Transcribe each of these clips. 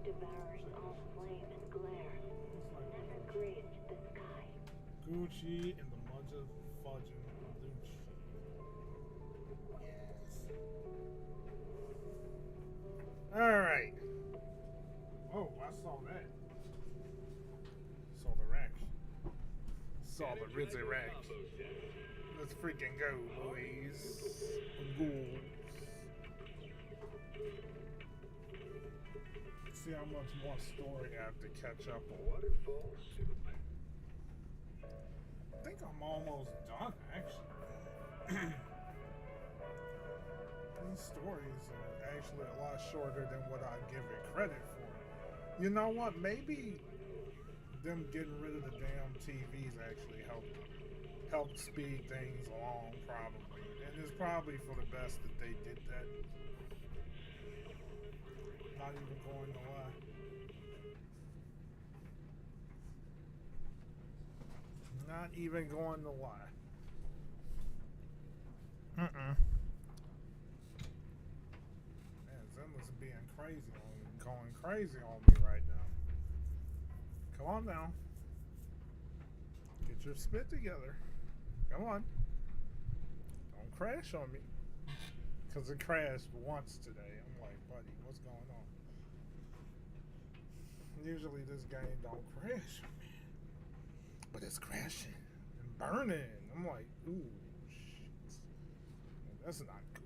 devouring all flame and glare, never grazed the sky. Gucci and the Mudge Fudging Lucci. Yes. Alright. Oh, I saw that. Saw the rack. Saw the Rizzy rack. Let's freaking go, boys. Ghouls. See how much more story I have to catch up on. I think I'm almost done, actually. These stories are actually a lot shorter than what I give it credit for. You know what? Maybe them getting rid of the damn TVs actually helped speed things along, probably. And it's probably for the best that they did that. Not even going to lie. Not even going to lie. Man, Zenless being crazy on me, going crazy on me right now. Come on now. Get your spit together. Come on. Don't crash on me. Because it crashed once today. I'm like, buddy, what's going on? Usually this game don't crash on me. But it's crashing and burning. I'm like, ooh, shit. That's not good.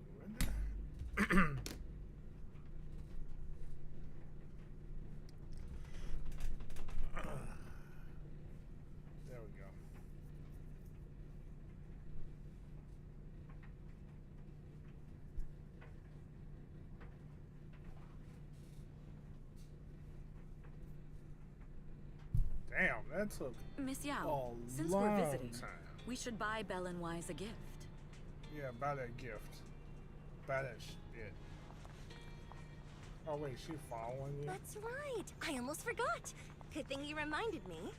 There we go. Damn, that took Miss a Yao, since long we're visiting, time. we should buy Belle and Wise a gift. Yeah, buy that gift. Buy that shit. Oh wait, she following you? That's right. I almost forgot. Good thing you reminded me. Wait,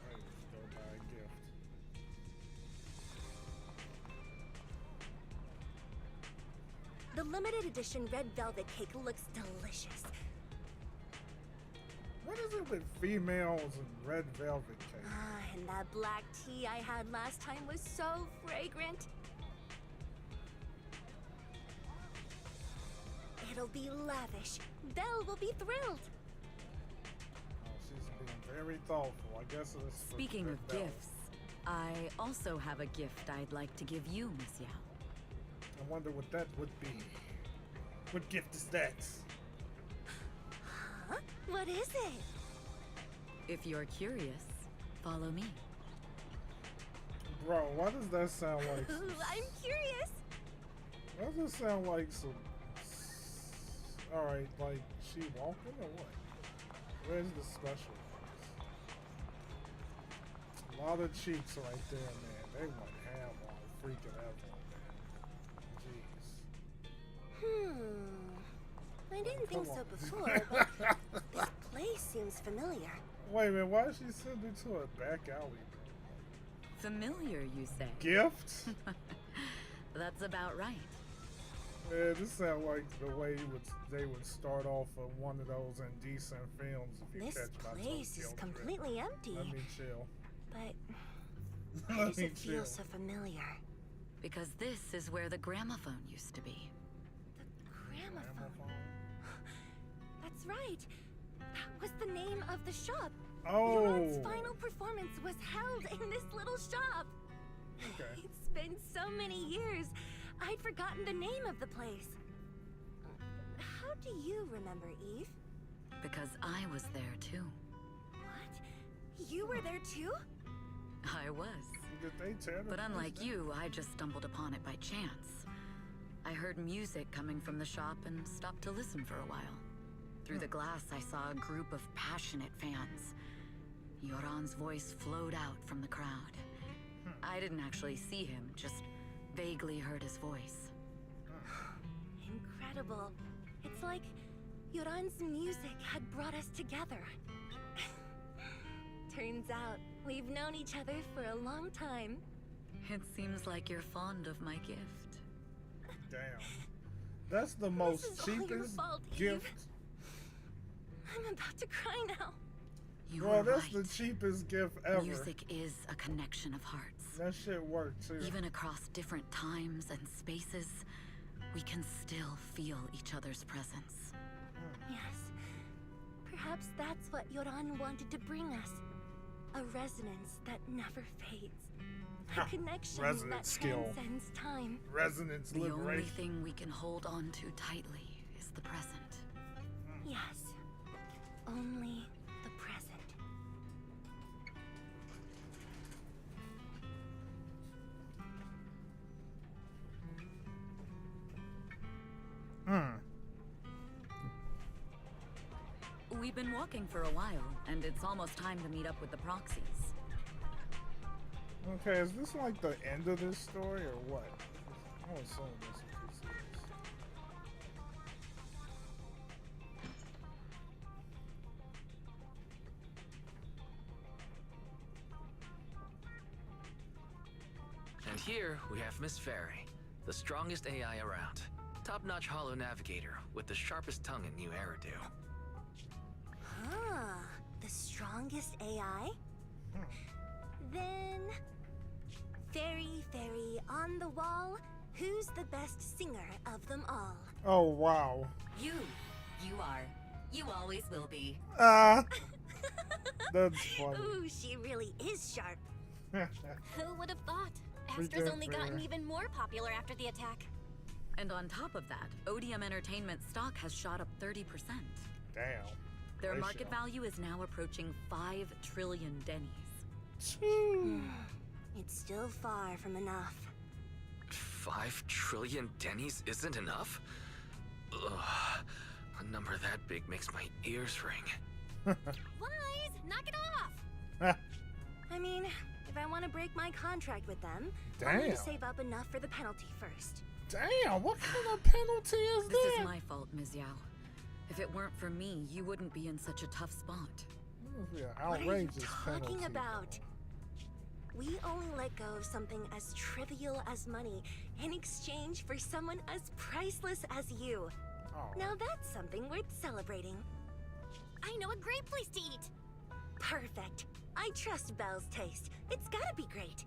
let's go buy a gift. The limited edition red velvet cake looks delicious. What is it with females and red velvet cake? Ah, and that black tea I had last time was so fragrant. It'll be lavish. Belle will be thrilled. Oh, she's being very thoughtful. I guess it's for Speaking red of velvet. gifts, I also have a gift I'd like to give you, Miss Yao. I wonder what that would be. What gift is that? Huh? What is it? If you're curious, follow me. Bro, why does that sound like Ooh, I'm curious. Why does it sound like some... Alright, like, she walking or what? Where's the special ones? A lot of cheeks right there, man. They went ham on freaking ever, man. Jeez. I didn't think Come so on. before, but this place seems familiar. Wait a minute, why did she send me to a back alley? Familiar, you say? Gift? That's about right. Man, this sounds like the way they would start off of one of those indecent films. If you This catch my place Tokyo is Drift. completely empty. Let me chill. But why Let does me it feel chill. so familiar? Because this is where the gramophone used to be. The gramophone. Gramophone? That's right. That was the name of the shop. Oh. Yoran's final performance was held in this little shop. Okay. It's been so many years. I'd forgotten the name of the place. How do you remember, Eve? Because I was there too. What? You were there too? I was. Did they tear the But place unlike down? you, I just stumbled upon it by chance. I heard music coming from the shop and stopped to listen for a while. Through the glass, I saw a group of passionate fans. Yoran's voice flowed out from the crowd. I didn't actually see him, just vaguely heard his voice. Incredible. It's like Yoran's music had brought us together. Turns out, we've known each other for a long time. It seems like you're fond of my gift. Damn. That's the This most is all your cheapest fault, Eve. gift. I'm about to cry now. You Bro, were that's right. the cheapest gift ever. Music is a connection of hearts. That shit worked too. Even across different times and spaces, we can still feel each other's presence. Yes. Perhaps that's what Yoran wanted to bring us. A resonance that never fades. A connection that Resonance skill. transcends time. Resonance The only liberation. thing we can hold on to tightly is the present. Yes. Only the present. We've been walking for a while, and it's almost time to meet up with the proxies. Okay, is this like the end of this story or what? I was saying this is this. And here we have Miss Fairy, the strongest AI around. Top-notch holo navigator with the sharpest tongue in New Eridu. Huh. The strongest AI? Then... Fairy, on the wall, who's the best singer of them all? Oh wow. You are. You always will be. Ah, that's funny. Ooh, she really is sharp. Who would have thought? We Astra's did only fair. gotten even more popular after the attack. And on top of that, Odium Entertainment stock has shot up 30%. Damn. Their Ratio. market value is now approaching 5 trillion dennies. It's still far from enough. 5 trillion dennies isn't enough? Ugh. A number that big makes my ears ring. Wise, knock it off! I mean, if I want to break my contract with them, I'll need Damn. to save up enough for the penalty first. Damn, what kind of penalty is This that? is my fault, Ms. Yao. If it weren't for me, you wouldn't be in such a tough spot. Yeah, What are you outrageous talking penalty. about? We only let go of something as trivial as money in exchange for someone as priceless as you. Oh. Now that's something worth celebrating. I know a great place to eat! Perfect. I trust Belle's taste. It's gotta be great.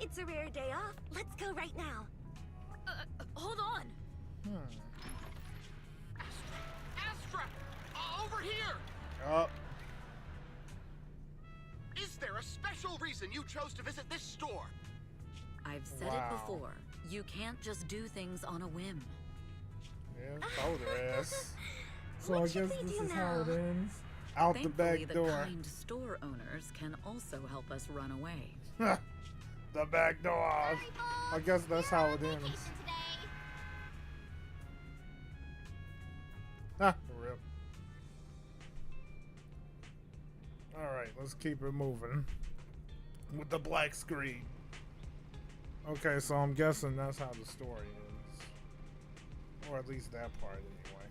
It's a rare day off. Let's go right now. Hold on! Astra! Over here! Up. Is there a special reason you chose to visit this store? I've said Wow. it before. You can't just do things on a whim. Yeah, told her ass. So What I should guess we this do is how it now? ends. Out the Thankfully, back the door. kind store owners can also help us run away. The back door. I guess that's how it ends. Vacation today. Ah, rip. Alright, let's keep it moving. With the black screen. Okay, so I'm guessing that's how the story ends. Or at least that part, anyway.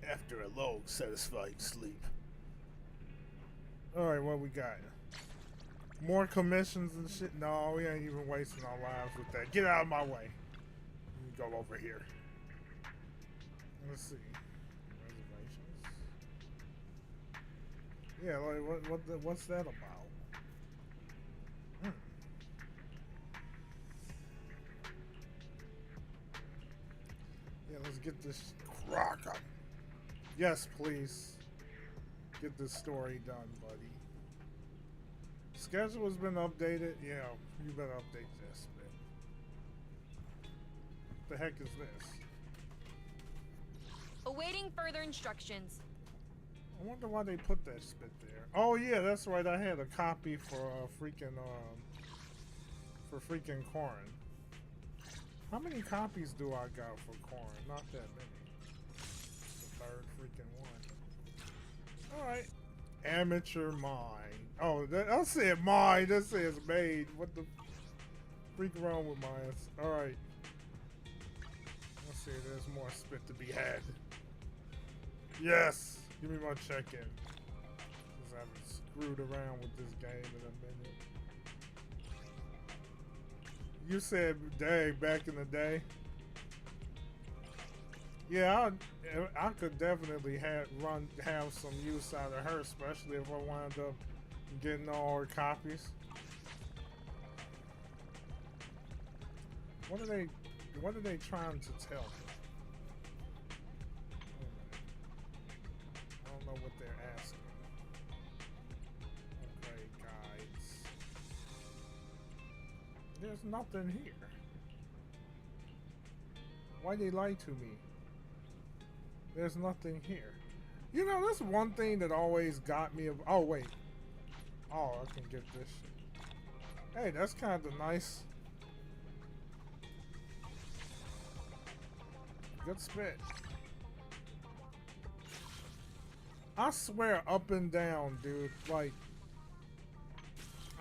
After a long, satisfying sleep. Alright, what we got? More commissions and shit? No, we ain't even wasting our lives with that. Get out of my way. Let me go over here. Let's see. Reservations. Yeah, like what's that about? Yeah, let's get this crock up. Yes, please. Get this story done, buddy. Schedule has been updated. Yeah, you better update this, man. The heck is this? Awaiting further instructions. I wonder why they put that spit there. Oh yeah, that's right. I had a copy for freaking corn. How many copies do I got for corn? Not that many. The third freaking one. All right. Amateur mine. Oh, I said mine. That says made. What the freak wrong with mine? All right. Let's see. There's more spit to be had. Yes. Give me my check-in. Since I haven't screwed around with this game in a minute. You said, dang, back in the day. Yeah, I could definitely have some use out of her, especially if I wind up getting all her copies. What are they trying to tell me? I don't know what they're asking. Okay, guides. There's nothing here. Why they lie to me? There's nothing here. You know, that's one thing that always got me. Oh, wait. Oh, I can get this shit. Hey, that's kind of nice. Good spit. I swear up and down, dude. Like,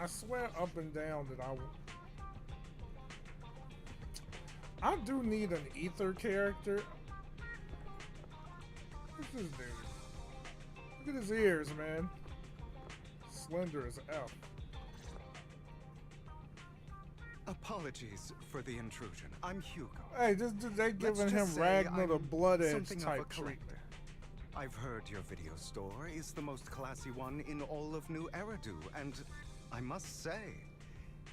I swear up and down that I do need an ether character. What's this dude? Look at his ears, man. Slender as F. Apologies for the intrusion. I'm Hugo. Hey, they giving him Ragnar the Blood Edge type treatment. I've heard your video store is the most classy one in all of New Eridu, and I must say,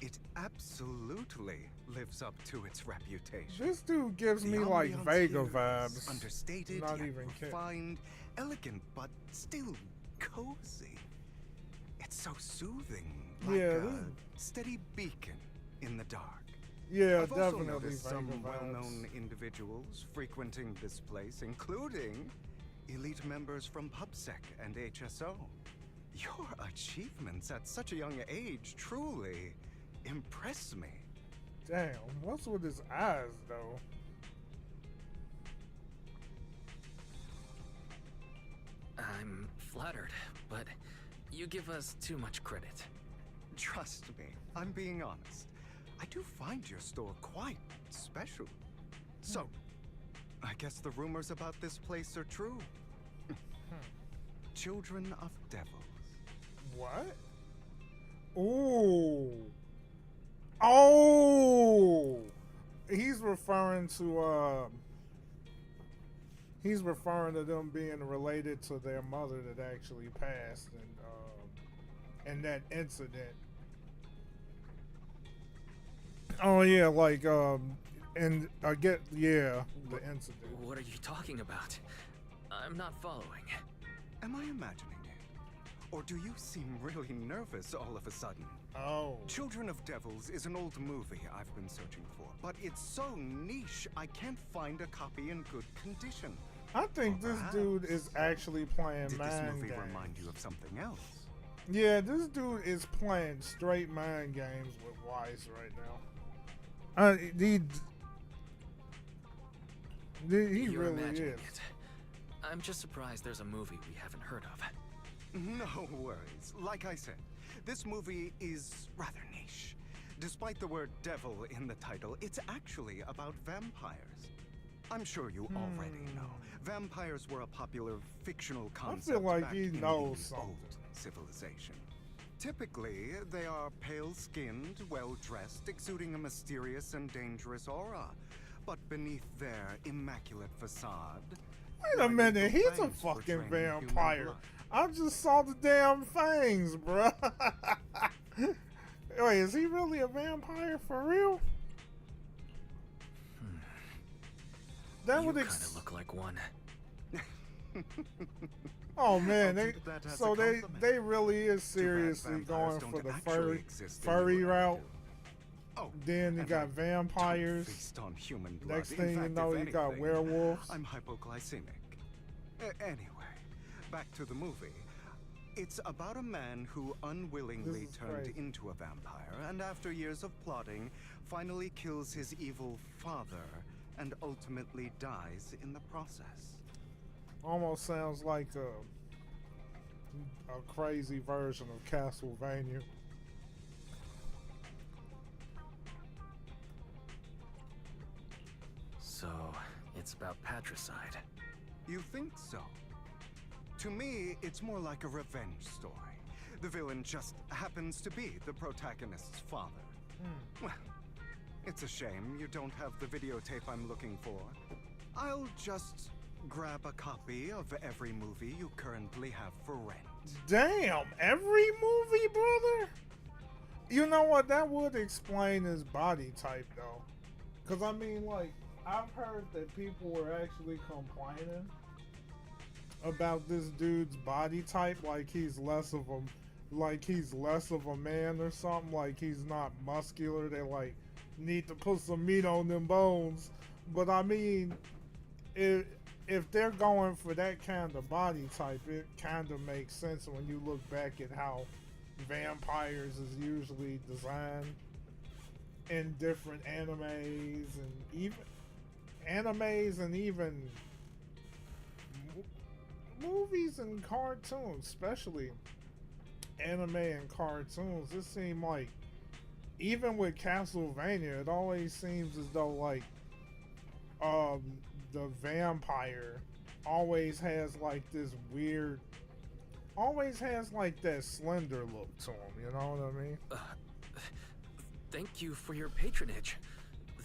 it absolutely lives up to its reputation. This dude gives me like Vega vibes. Understated, Not yet even kidding. refined, elegant, but still cozy. It's so soothing, like Yeah, a steady beacon in the dark. Yeah, I've also definitely noticed some Vega vibes. well-known individuals frequenting this place, including elite members from PubSec and HSO. Your achievements at such a young age truly impress me. Damn, what's with his eyes though? I'm flattered, but you give us too much credit. Trust me, I'm being honest. I do find your store quite special. So, I guess the rumors about this place are true. Children of Devils. What? Ooh. Oh. He's referring to them being related to their mother that actually passed in that incident. Oh yeah, like and I get the incident. What are you talking about? I'm not following. Am I imagining it? Or do you seem really nervous all of a sudden? Oh. Children of Devils is an old movie I've been searching for, but it's so niche I can't find a copy in good condition. I think this dude is actually playing Did this mind movie games. remind you of something else? Yeah, this dude is playing straight mind games with Weiss right now. He You're really imagining is. it. I'm just surprised there's a movie we haven't heard of. No worries. Like I said, this movie is rather niche. Despite the word devil in the title, it's actually about vampires. I'm sure you already know. Vampires were a popular fictional concept like back he in knows the something. old civilization. Typically, they are pale-skinned, well-dressed, exuding a mysterious and dangerous aura. But beneath their immaculate facade... Wait a minute, he's a fucking vampire. I just saw the damn fangs, bruh. Wait, is he really a vampire for real? That You would kind of look like one. Oh man, I'll take that as a so compliment. they really is Too bad seriously vampires going don't for the actually exist in furry real route. life. Oh, Then you and got I vampires. don't feast on human blood. Next In thing you fact, know, if you got anything, werewolves. I'm hypoglycemic. Anyway, back to the movie. It's about a man who unwillingly This is turned crazy. into a vampire, and after years of plotting, finally kills his evil father, and ultimately dies in the process. Almost sounds like a crazy version of Castlevania. So, it's about patricide. You think so? To me, it's more like a revenge story. The villain just happens to be the protagonist's father. Well, it's a shame you don't have the videotape I'm looking for. I'll just grab a copy of every movie you currently have for rent. Damn, every movie, brother? You know what? That would explain his body type, though. Because, I mean, like, I've heard that people were actually complaining about this dude's body type, like he's less of a man or something, like he's not muscular. They like need to put some meat on them bones. But I mean, if they're going for that kind of body type, it kind of makes sense when you look back at how vampires is usually designed in different animes and even movies and cartoons, especially anime and cartoons. It seemed like even with Castlevania, it always seems as though like the vampire always has like this weird, always has like that slender look to him. You know what I mean? Thank you for your patronage.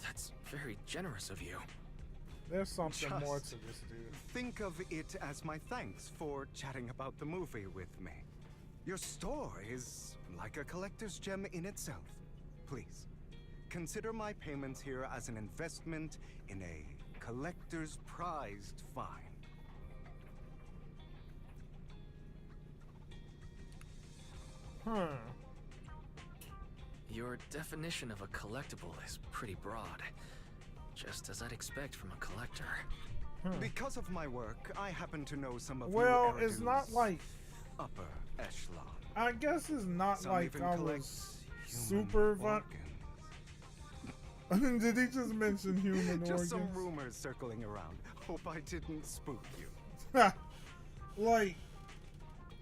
That's very generous of you. There's something Just more to this dude. Think of it as my thanks for chatting about the movie with me. Your store is like a collector's gem in itself. Please, consider my payments here as an investment in a collector's prized find. Your definition of a collectible is pretty broad. Just as I'd expect from a collector. Because of my work, I happen to know some of Well, you it's not Eridu's like, upper echelon. I guess it's not Some like even I collect was human super organs. Did he just mention human Just organs? some rumors circling around. Hope I didn't spook you. Like,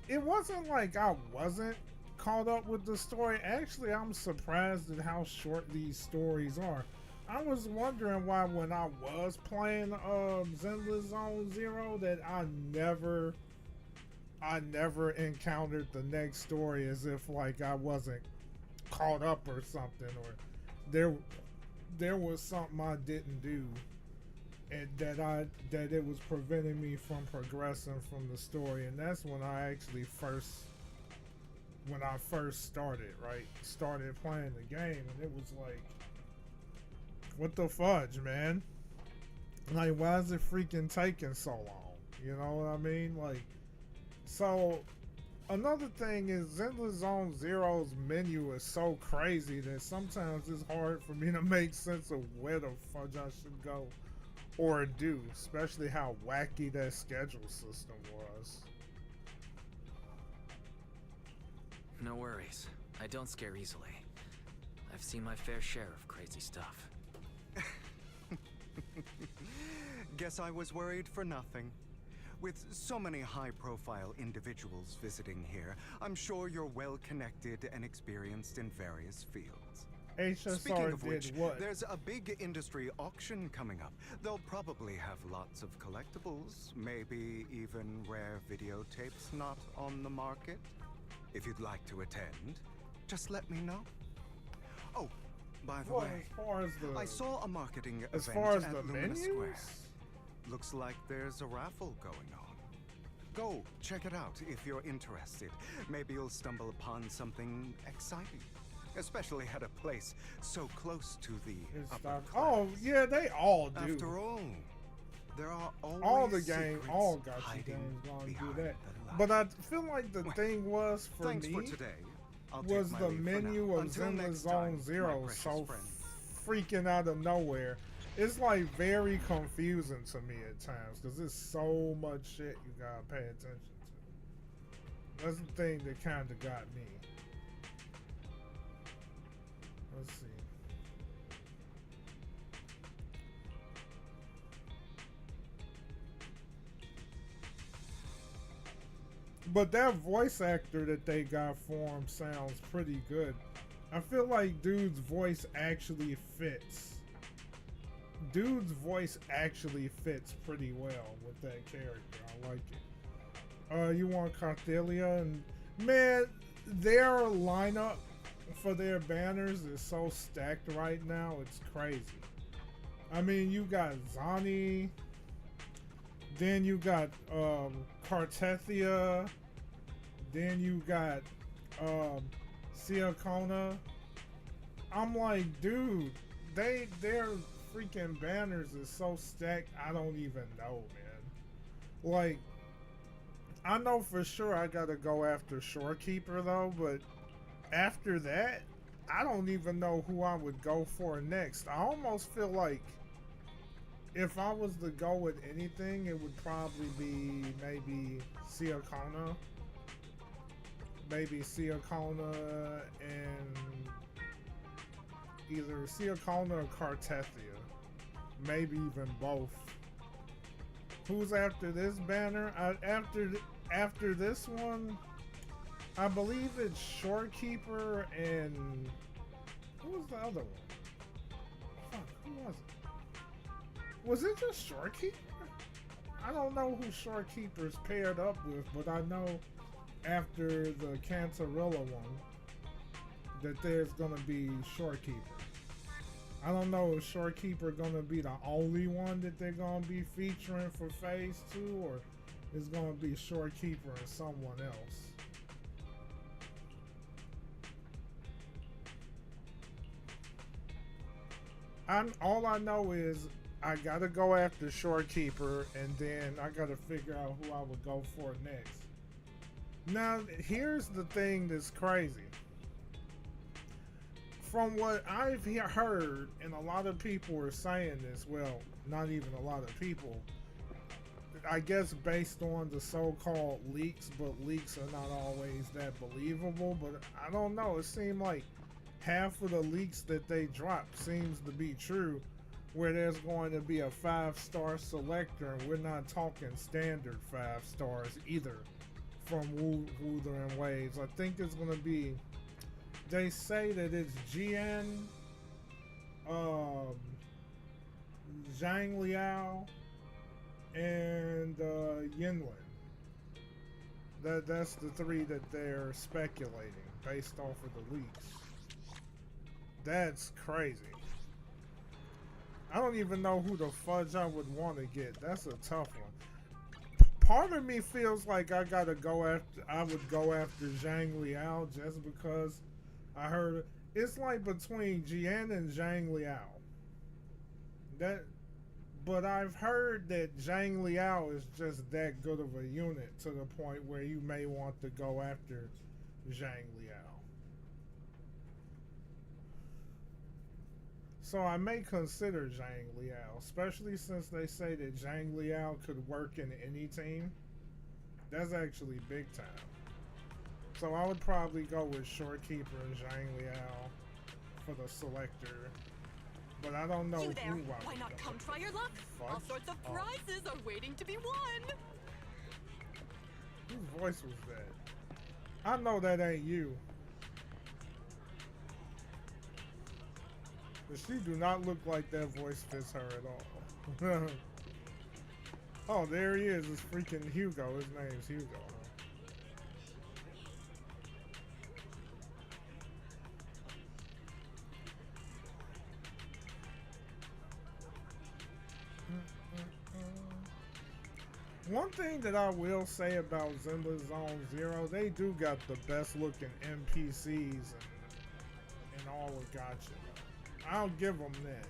it wasn't like I wasn't caught up with the story. Actually, I'm surprised at how short these stories are. I was wondering why when I was playing Zenless Zone Zero that I never encountered the next story, as if like I wasn't caught up or something, or there was something I didn't do and that it was preventing me from progressing from the story. And that's when I actually first started playing the game, and it was like, what the fudge, man? Like, why is it freaking taking so long? You know what I mean? Like, so another thing is Zenless Zone Zero's menu is so crazy that sometimes it's hard for me to make sense of where the fudge I should go or do, especially how wacky that schedule system was. No worries. I don't scare easily. I've seen my fair share of crazy stuff. Guess I was worried for nothing. With so many high-profile individuals visiting here, I'm sure you're well-connected and experienced in various fields. Speaking HSR of did which, what? there's a big industry auction coming up. They'll probably have lots of collectibles, maybe even rare videotapes not on the market. If you'd like to attend, just let me know. Oh, by the Well, way, as far as the I saw a marketing as event far as at the Lumina menus? Square. Looks like there's a raffle going on. Go check it out if you're interested. Maybe you'll stumble upon something exciting, especially at a place so close to the It's upper not- class. oh yeah, they all do. After all, there are always All the game, secrets all gotcha hiding games gonna do behind that. the But I light. feel like the Well, thing was for Thanks me for today. I'll was take my the leave for menu now. of Until Zenless next Zone time, my Zero precious so friend. freaking out of nowhere. It's like very confusing to me at times because there's so much shit you gotta pay attention to. That's the thing that kind of got me. Let's see. But that voice actor that they got for him sounds pretty good. I feel like dude's voice actually fits. Dude's voice actually fits pretty well with that character. I like it. You want Carthelia? And man, their lineup for their banners is so stacked right now, it's crazy. I mean, you got Zani, then you got Cartethia, then you got Siakona. I'm like, dude, their freaking banners is so stacked, I don't even know, man. Like, I know for sure I gotta go after Shorekeeper though, but after that, I don't even know who I would go for next. I almost feel like if I was to go with anything, it would probably be maybe Siakona. Maybe Siakona and either Siakona or Cartethia. Maybe even both. Who's after this banner? After this one, I believe it's Shorekeeper and who was the other one? Fuck, who was it? Was it just Shorekeeper? I don't know who Shorekeeper's paired up with, but I know after the Cantarilla one that there's gonna be Shorekeeper. I don't know if Shorekeeper gonna be the only one that they're gonna be featuring for Phase 2, or it's gonna be Shorekeeper and someone else. All I know is I gotta go after Shorekeeper, and then I gotta figure out who I would go for next. Now, here's the thing that's crazy. From what I've heard, and a lot of people are saying this, well, not even a lot of people, I guess based on the so-called leaks, but leaks are not always that believable, but I don't know, it seemed like half of the leaks that they dropped seems to be true, where there's going to be a 5-star selector, and we're not talking standard 5 stars either from Wuthering Waves. I think it's going to be, they say that it's Jian, Zhang Liao, and Yinlin. That's the 3 that they're speculating based off of the leaks. That's crazy. I don't even know who the fudge I would want to get. That's a tough one. Part of me feels like I would go after Zhang Liao just because I heard it's like between Jian and Zhang Liao. But I've heard that Zhang Liao is just that good of a unit to the point where you may want to go after Zhang Liao. So I may consider Zhang Liao, especially since they say that Zhang Liao could work in any team. That's actually big time. So I would probably go with Shorekeeper and Zhang Liao for the selector. But I don't know You there? who I would Why not go come with. try your luck? Fuck. All sorts of prizes are waiting to be won. Whose voice was that? I know that ain't you. But she do not look like that voice fits her at all. Oh, there he is. It's freaking Hugo. His name's Hugo. One thing that I will say about Zenless Zone Zero, they do got the best looking NPCs and all of Gacha. I'll give them that.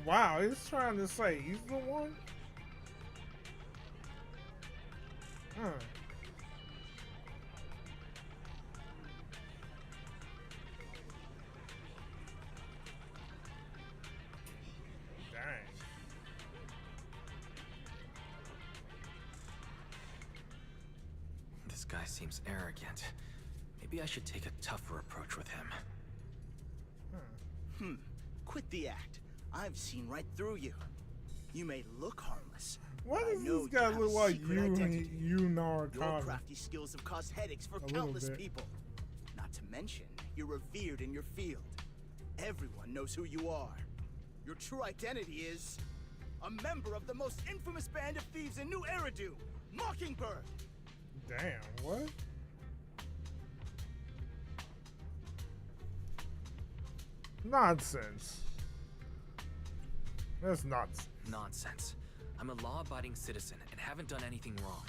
Wow, he's trying to say he's the one? Dang. This guy seems arrogant. Maybe I should take a tougher approach with him. Quit the act. I've seen right through you. You may look harmless. Why but I does know this guy you have look a like secret you identity. Your Narcomic? crafty skills have caused headaches for A little countless bit. people. Not to mention, you're revered in your field. Everyone knows who you are. Your true identity is a member of the most infamous band of thieves in New Eridu, Mockingbird. Damn, what? Nonsense. That's nonsense. Nonsense. I'm a law-abiding citizen and haven't done anything wrong.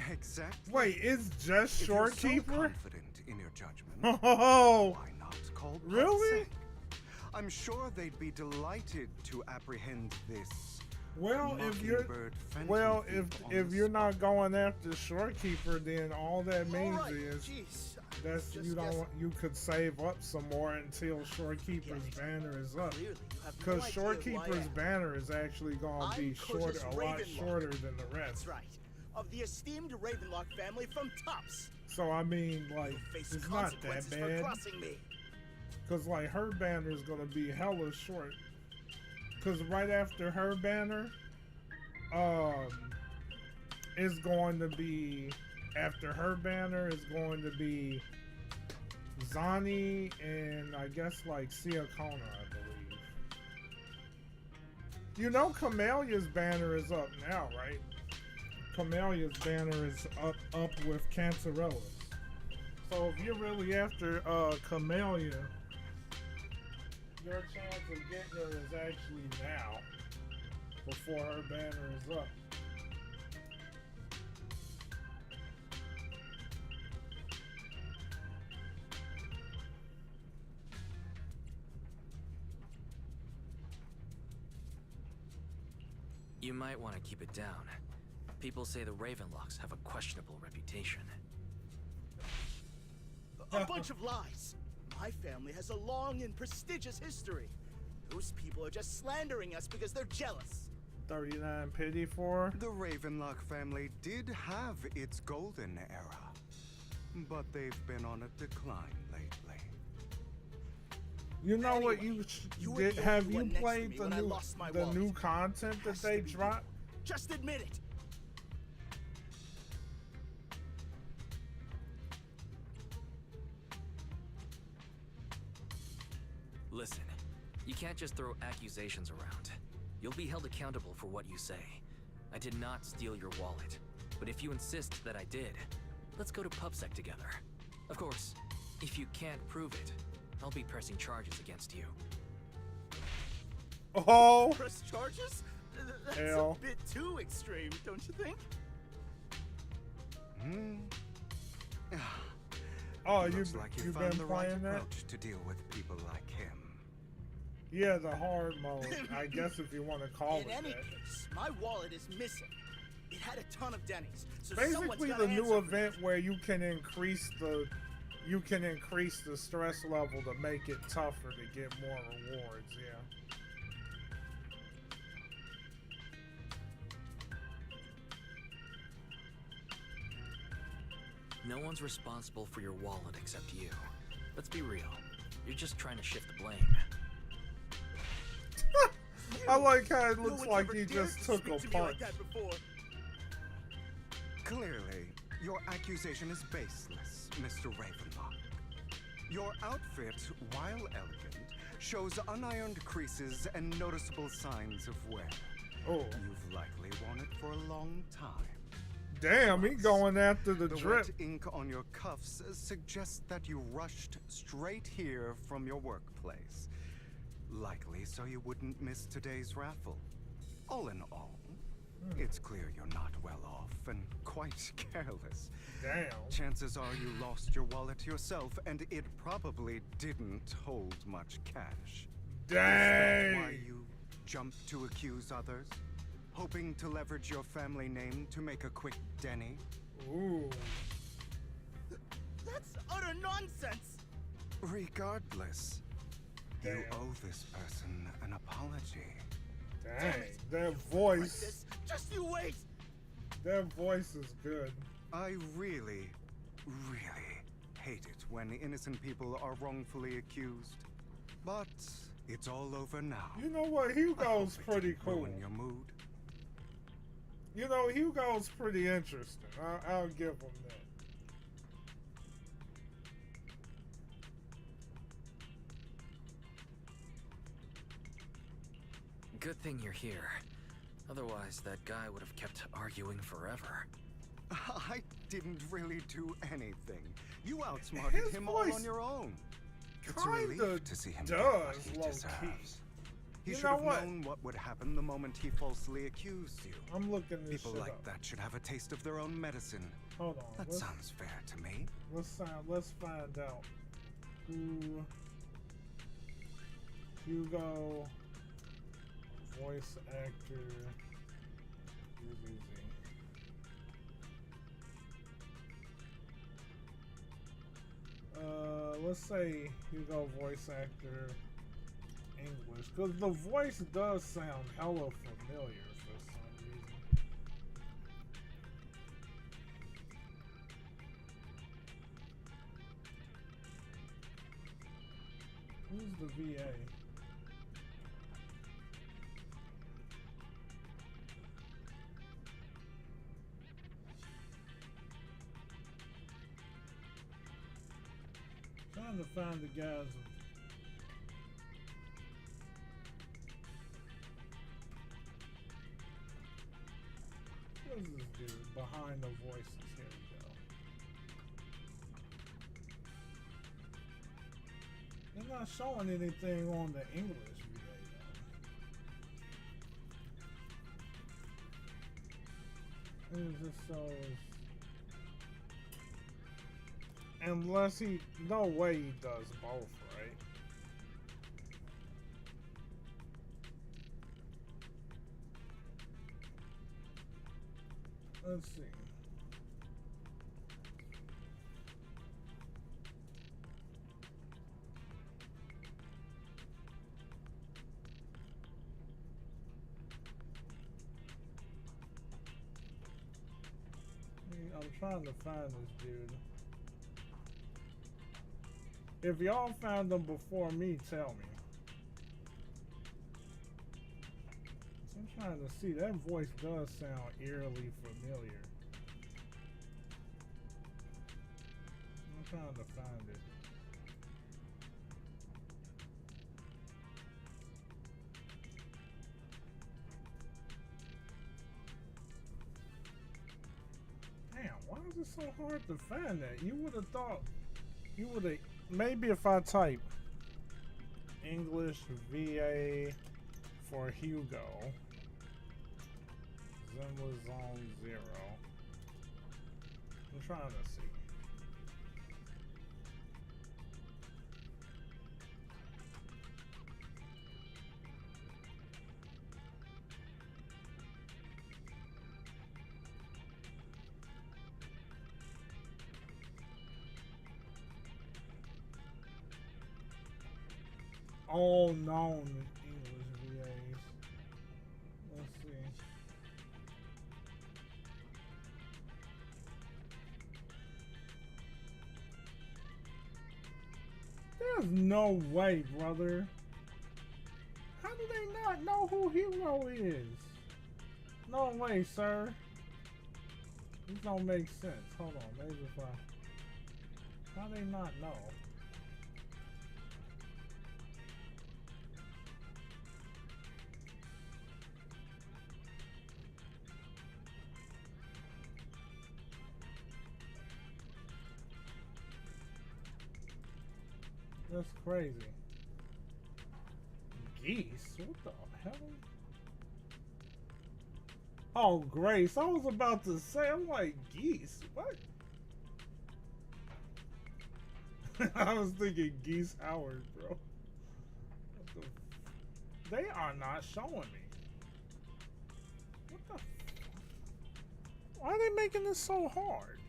Exactly. Wait, it's just If you're so Shorekeeper? confident in your judgment, Oh, why not call really? PubSec? I'm sure they'd be delighted to apprehend this. well, if you're Mockingbird phantom well, thief on if the you're spot. not going after Shorekeeper, then all that means All right, is jeez. that's Just you don't guessing. you could save up some more until Shorekeeper's banner is up. Clearly, you have no Because idea who I Shorekeeper's am. banner is actually gonna be I'm shorter, Curtis a lot Ravenlock. shorter than the rest. That's right. Of the esteemed Ravenlock family from Tops. So I mean, like, You'll face it's not that consequences for bad. crossing me. Cause like her banner is gonna be hella short. Cause right after her banner, is going to be after her banner is going to be Zani and I guess like Siakona, I believe. You know Camelia's banner is up now, right? Camelia's banner is up with Cancerella. So if you're really after Camelia, your chance of getting her is actually now, before her banner is up. You might want to keep it down. People say the Ravenlocks have a questionable reputation. A bunch of lies. My family has a long and prestigious history. Those people are just slandering us because they're jealous. 39 pity for her. The Ravenlock family did have its golden era, but they've been on a decline lately. You know what Anyway, you you were did? the Have only you one next to played me the when I new lost my the wallet. new content that Has to they be you. dropped? Just admit it. Listen, you can't just throw accusations around. You'll be held accountable for what you say. I did not steal your wallet, but if you insist that I did, let's go to PubSec together. Of course, if you can't prove it, I'll be pressing charges against you. Oh, Press charges? That's Hell. a bit too extreme, don't you think? oh, Looks like you you've found been the right playing that? approach to deal with people like him. Yeah, the hard mode. I guess if you want to call In it any that. case, my wallet is missing. It had a ton of Denny's, so someone's Basically, gotta the new answer for event where you can increase the stress level to make it tougher to get more rewards. Yeah. No one's responsible for your wallet except you. Let's be real. You're just trying to shift the blame. I like how it No looks one's like ever he dared just to took speak a to me like punch. that before. Clearly, your accusation is baseless, Mr. Ravenlock. Your outfit, while elegant, shows unironed creases and noticeable signs of wear. Oh, You've likely worn it for a long time. damn, he going after the The drip. wet ink on your cuffs suggests that you rushed straight here from your workplace. Likely so you wouldn't miss today's raffle. All in all, it's clear you're not well off and quite careless. Damn. Chances are you lost your wallet yourself, and it probably didn't hold much cash. Is that why Dang. you jumped to accuse others? Hoping to leverage your family name to make a quick Denny? Ooh. That's utter nonsense. Regardless, you Damn. owe this person an apology. Dang. That Like voice. this. Just you wait. That voice is good. I really, really hate it when innocent people are wrongfully accused. But It's all over now. You know what? Hugo's pretty cool. Ruin your mood. You know, Hugo's pretty interesting. I'll give him that. Good thing you're here. Otherwise, that guy would have kept arguing forever. I didn't really do anything. You outsmarted him all on your own. It's a relief to see him get what he deserves. He should have known what would happen the moment he falsely accused you. I'm looking this People like that should have a taste of their own medicine. Hold on. That sounds fair to me. Let's find out who Hugo voice actor is using. Let's say Hugo voice actor English, because the voice does sound hella familiar for some reason. Who's the VA? Trying to find the guys. What is this dude behind the voices? Here we go. They're not showing anything on the English VA though. It just shows. Unless no way he does both, right? Let's see. I'm trying to find this dude. If y'all found them before me, tell me. I'm trying to see. That voice does sound eerily familiar. I'm trying to find it. Damn, why is it so hard to find that? You would have thought, you would have, maybe if I type English VA for Hugo, Zenless Zone 0. I'm trying to see. All known English VAs. Let's see. There's no way, brother. How do they not know who Hugo is? No way, sir. This don't make sense. Hold on, maybe if I... How do they not know? That's crazy. Geese? What the hell? Oh, Grace. I was about to say, I'm like, geese? What? I was thinking Geese Howard, bro. They are not showing me. What the? Why are they making this so hard?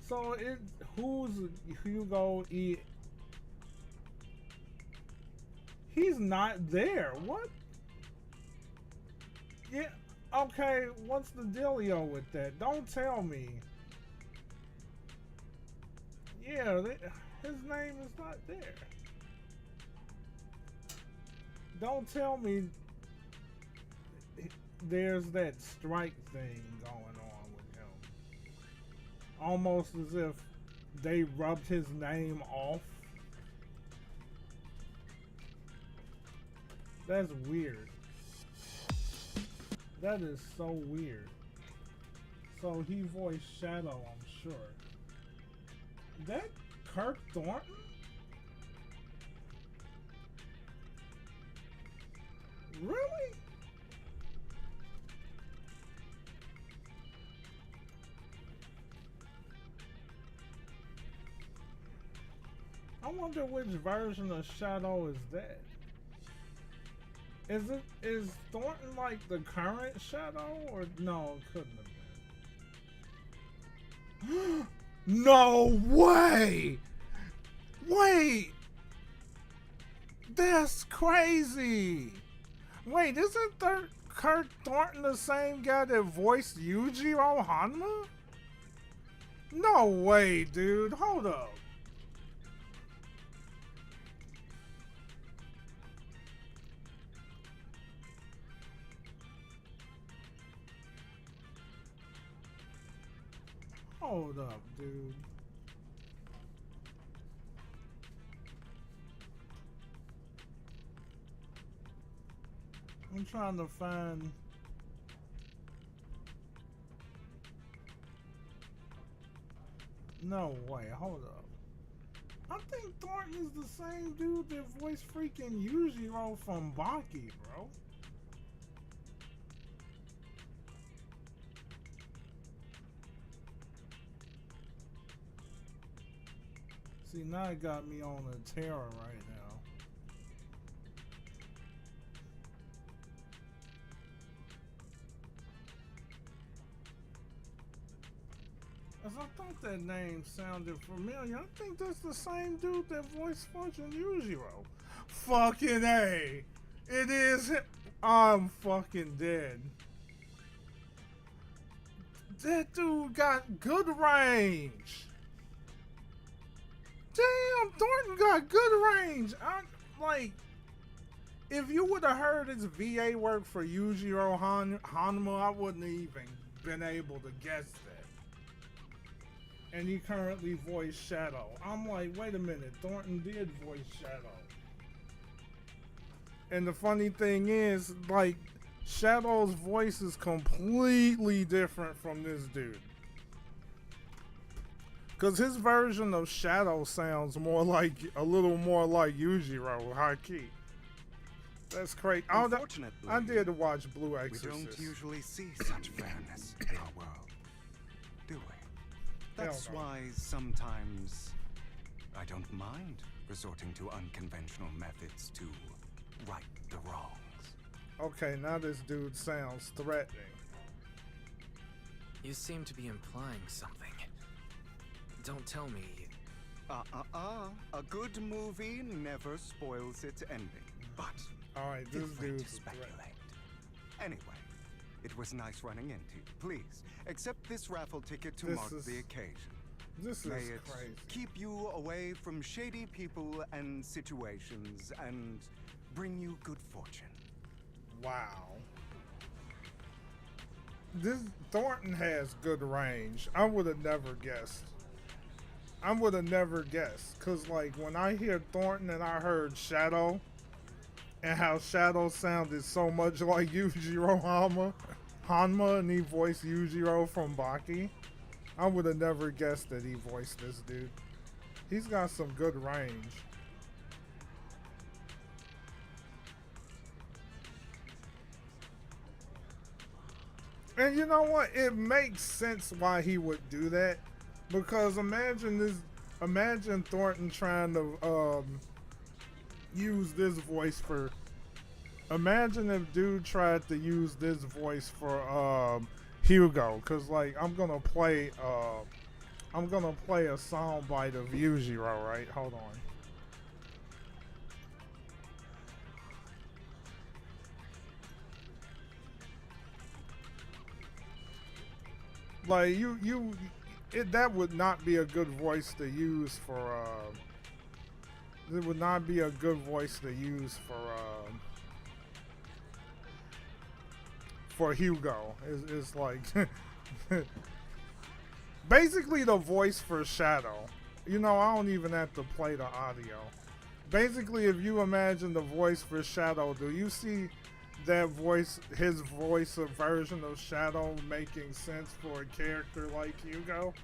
So, who's Hugo E? He's not there. What? Yeah. Okay. What's the dealio with that? Don't tell me. Yeah. His name is not there. don't tell me there's that strike thing going on with him. Almost as if they rubbed his name off. That's weird. That is so weird. So he voiced Shadow, I'm sure. That Kirk Thornton? Really? I wonder which version of Shadow is that. Is Thornton like the current Shadow, or no? It couldn't have been. No way! Wait, that's crazy. Wait, isn't Kirk Thornton the same guy that voiced Yujiro Hanma? No way, dude. Hold up. Hold up, dude. I'm trying to find... No way, hold up. I think Thornton is the same dude that voiced freaking Yujiro from Baki, bro. See, now it got me on a terror right now. As I thought that name sounded familiar. I think that's the same dude that voiced fucking Yujiro. Fucking A. It is him. I'm fucking dead. That dude got good range. Damn, Thornton got good range. Like, if you would have heard his VA work for Yujiro Hanma, I wouldn't have even been able to guess that. And he currently voiced Shadow. I'm like, wait a minute, Thornton did voice Shadow. And the funny thing is, like, Shadow's voice is completely different from this dude. Because his version of Shadow sounds more like, a little more like Yujiro, high key. That's crazy. Unfortunately, I did watch Blue Exorcist. We don't usually see such fairness in our world, do we? That's why sometimes I don't mind resorting to unconventional methods to right the wrongs. Okay, now this dude sounds threatening. You seem to be implying something. Don't tell me. A good movie never spoils its ending. But alright, this dude's speculate. Anyway, it was nice running into you. Please, accept this raffle ticket to mark the occasion. This May is it crazy. keep you away from shady people and situations and bring you good fortune. Wow. This Thornton has good range. I would have never guessed. I would have never guessed. Cause like when I hear Thornton and I heard Shadow and how Shadow sounded so much like Yujiro Hanma and he voiced Yujiro from Baki, I would have never guessed that he voiced this dude. He's got some good range. And you know what? It makes sense why he would do that. Because imagine Thornton trying to use this voice for. Imagine if dude tried to use this voice for Hugo, cause like I'm gonna play a soundbite of Yujiro, right? Hold on. Like that would not be a good voice to use for it would not be a good voice to use for for Hugo. It's like basically the voice for Shadow. You know, I don't even have to play the audio. Basically, if you imagine the voice for Shadow, do you see that voice, his voice, a version of Shadow making sense for a character like Hugo?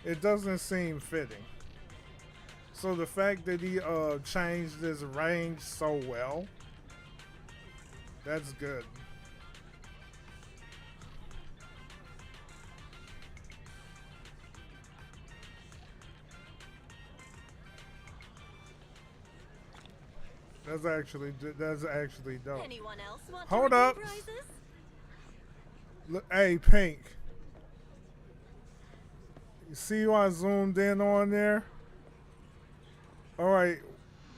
It doesn't seem fitting. So the fact that he changed his range so well, that's good. That's actually dope. Anyone else want Hold to up. prizes? Look, hey, Pink. You see who I zoomed in on there? All right,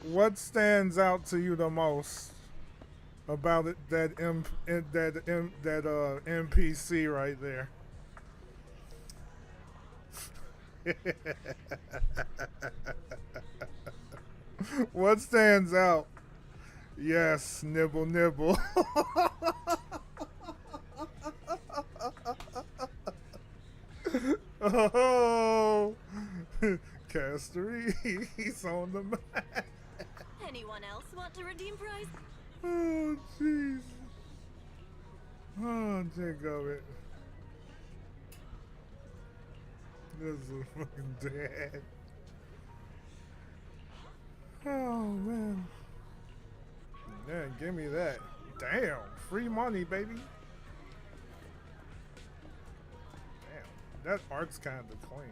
what stands out to you the most about it, that NPC right there? What stands out? Yes, nibble, nibble. Oh, Castery, he's on the map. Anyone else want to redeem prize? Oh, jeez. Oh, Jacob. This is fucking dead. Oh, man. Yeah, give me that. Damn, free money, baby. Damn, that art's kind of clean.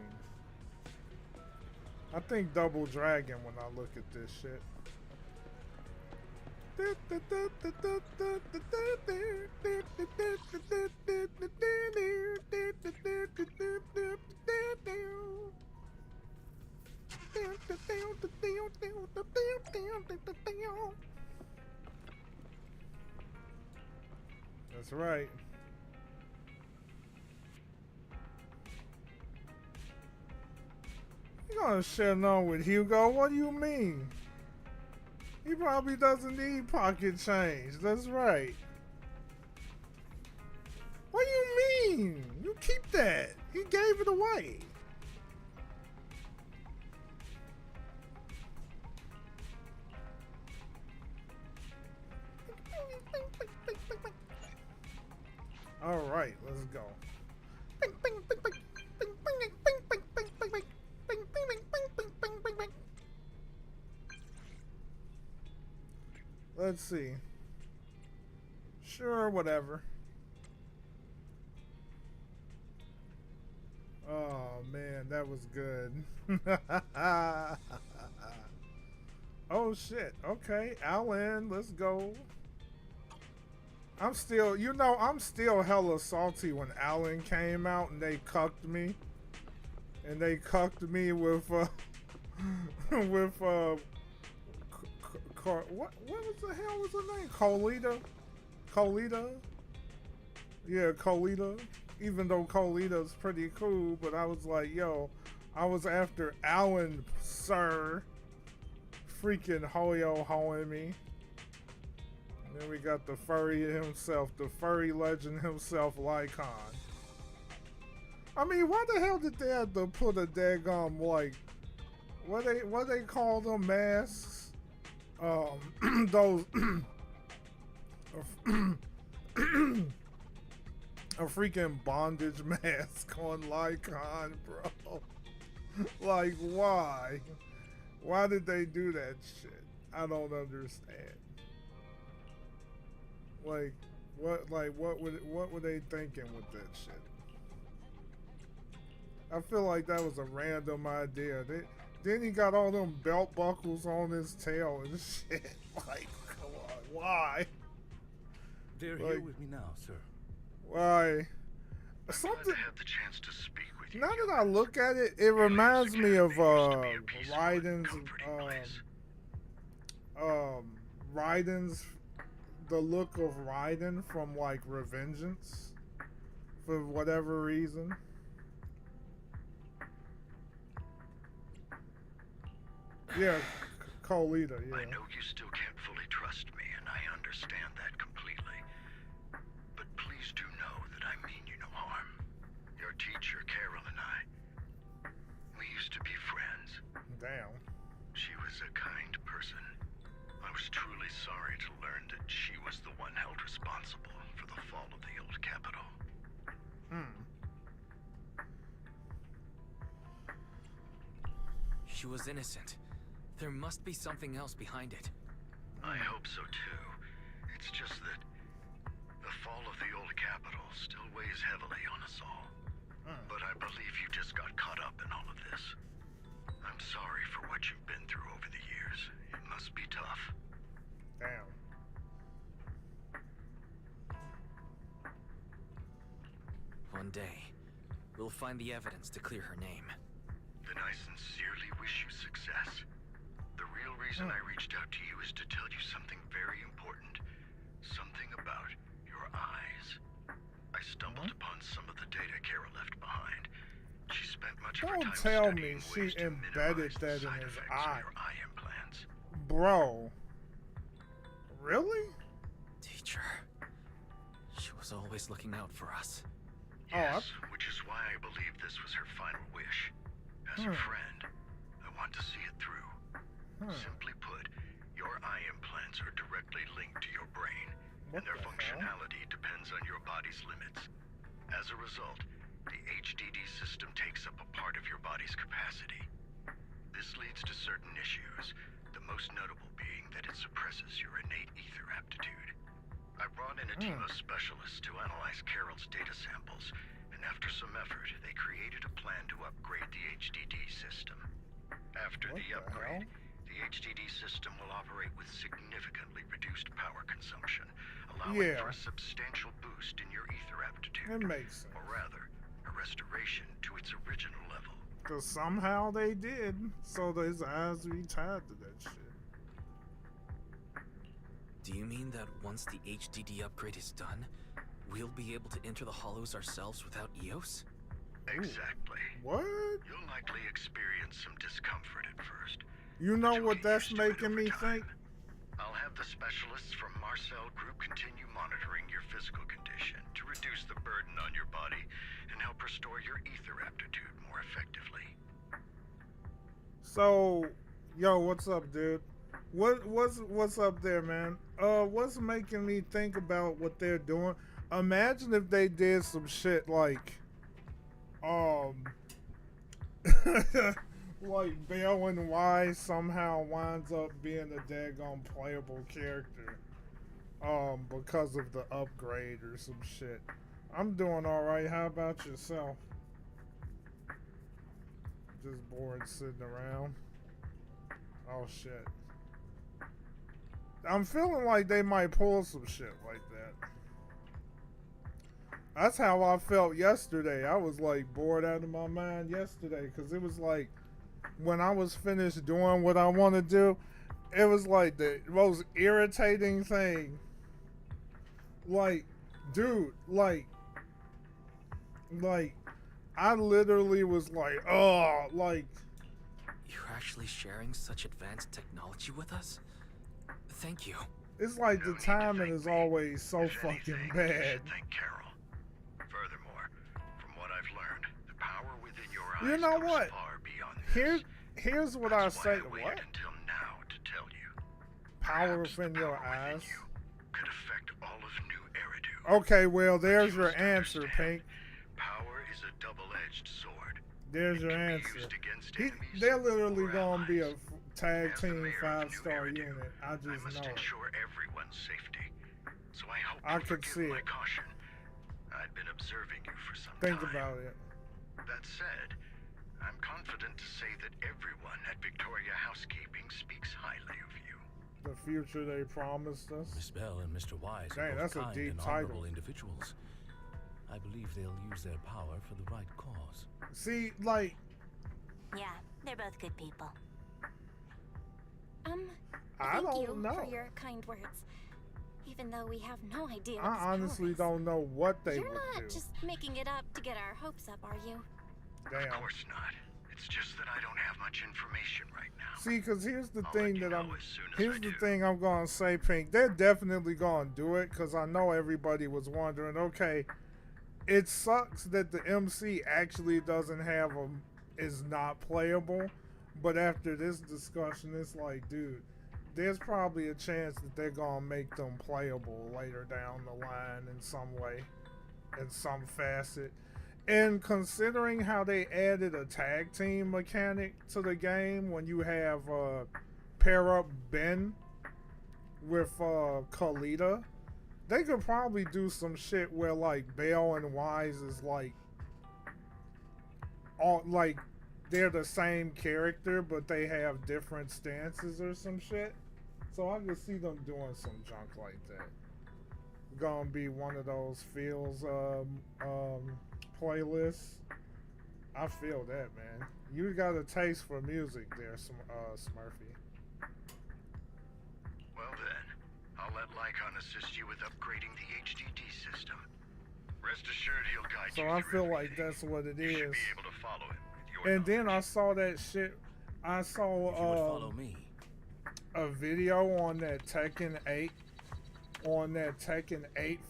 I think Double Dragon when I look at this shit. That's right. You gonna share on with Hugo? What do you mean? He probably doesn't need pocket change. That's right. What do you mean? You keep that. He gave it away. All right, let's go. Let's see. Sure, whatever. Oh man, that was good. Oh shit. Okay, Alan, let's go. I'm still, you know, I'm still hella salty when Alan came out and they cucked me. And they cucked me with with what was the hell was her name? Colita? Yeah, Colita. Even though Colita's pretty cool, but I was like, yo, I was after Alan, sir. Freaking hoing me. And then we got the furry himself, the furry legend himself, Lycon. I mean, why the hell did they have to put a daggum, like, what they call them, masks? Those a freaking bondage mask on Lycon, bro. Like, why? Why did they do that shit? I don't understand. Like, what were they thinking with that shit? I feel like that was a random idea. Then he got all them belt buckles on his tail and shit. Like, come on, why? They're like, here with me now, sir. Why? Something. To have the chance to speak with you. Now that I look at it, it reminds me of Raiden's Raiden's, the look of Raiden from like Revengeance, for whatever reason. Yeah, Colita, yeah. I know you still can't fully trust me, and I understand that completely. But please do She was innocent. There must be something else behind it. I hope so too. It's just that the fall of the old capital still weighs heavily on us all. But I believe you just got caught up in all of this. I'm sorry for what you've been through over the years. It must be tough. Damn. One day, we'll find the evidence to clear her name. Then I sincerely wish you success. The real reason I reached out to you is to tell you something very important. Something about your eyes. I stumbled upon some of the data Kara left behind. She spent much of her Don't time tell studying me she ways to embedded minimize the that in side his effects of eye. your eye implants. Bro. Really? Teacher. She was always looking out for us. Yes, which is why I believe this was her final wish. As a friend, I want to see it through. Simply put, your eye implants are directly linked to your brain, and their functionality depends on your body's limits. As a result, the HDD system takes up a part of your body's capacity. This leads to certain issues, the most notable being that it suppresses your innate ether aptitude. I brought in a team of specialists to analyze Carol's data samples, and after some effort, they created a plan to upgrade the HDD system. After the upgrade, the HDD system will operate with significantly reduced power consumption, allowing for a substantial boost in your ether aptitude. It makes sense. Or rather, a restoration to its original level. Because somehow they did, so his eyes be tied to that shit. Do you mean that once the HDD upgrade is done, we'll be able to enter the hollows ourselves without EOS? Exactly. What? You'll likely experience some discomfort at first. You know what that's making me think? I'll have the specialists from Marcel Group continue monitoring your physical condition to reduce the burden on your body and help restore your ether aptitude more effectively. So, yo, what's up, dude? What's up there, man? What's making me think about what they're doing? Imagine if they did some shit like, like Bell and Y somehow winds up being a daggone playable character, because of the upgrade or some shit. I'm doing all right. How about yourself? Just bored sitting around. Oh shit. I'm feeling like they might pull some shit like that. That's how I felt yesterday. I was like bored out of my mind yesterday because it was like when I was finished doing what I want to do, it was like the most irritating thing. Like, dude, like I literally was like, oh, like. You're actually sharing such advanced technology with us? Thank you. It's like the timing is always so fucking bad. Thank Carol. Furthermore, from what I've learned, the power within your eyes You know goes what? far beyond this. Here's what That's I say. why I waited What? until now to tell you. Power Perhaps within the your power within eyes. you could affect all of New Eridu. Okay, well, there's You your must answer, understand, Pink. Power is a double-edged sword. There's your It can be answer. used against enemies They're literally or gonna be a allies. tag As the team mayor of New 5-star Eridu, unit. I I just must know it. ensure everyone's safety. So I hope I you could forgive see my it. caution. I'd been observing you for some Think time. about it. That said, I'm confident to say that everyone at Victoria Housekeeping speaks highly of you. The future they promised us. Miss Bell and Mr. Wise Dang, are both that's a kind deep and title. honorable individuals. I believe they'll use their power for the right cause. See, like, Yeah, they're both good people. I Thank you don't know. for your kind words. Even though we have no idea what I this honestly power is. don't know what they You're would not do. just making it up to get our hopes up, are you? Damn. Of course not. It's just that I don't have much information right now. See, because here's the I'll thing let you that know I'm. as soon as Here's I the do. thing I'm gonna say, Pink. They're definitely gonna do it because I know everybody was wondering. Okay, it sucks that the MC actually doesn't have them. Is not playable, but after this discussion, it's like, dude, there's probably a chance that they're gonna make them playable later down the line in some way, in some facet. And considering how they added a tag team mechanic to the game when you have pair up Ben with Kalita, they could probably do some shit where like Bale and Wise is like all like they're the same character but they have different stances or some shit. So I could see them doing some junk like that. Gonna be one of those feels playlists. I feel that, man. You got a taste for music there, Smurfy. Well then, I'll let Lycon assist you with upgrading the HDD system. Rest assured he'll guide you. So I through feel like everything. that's what it You should is. be able to follow it with your And then I saw that shit. I If you would saw follow me. a video on that Tekken 8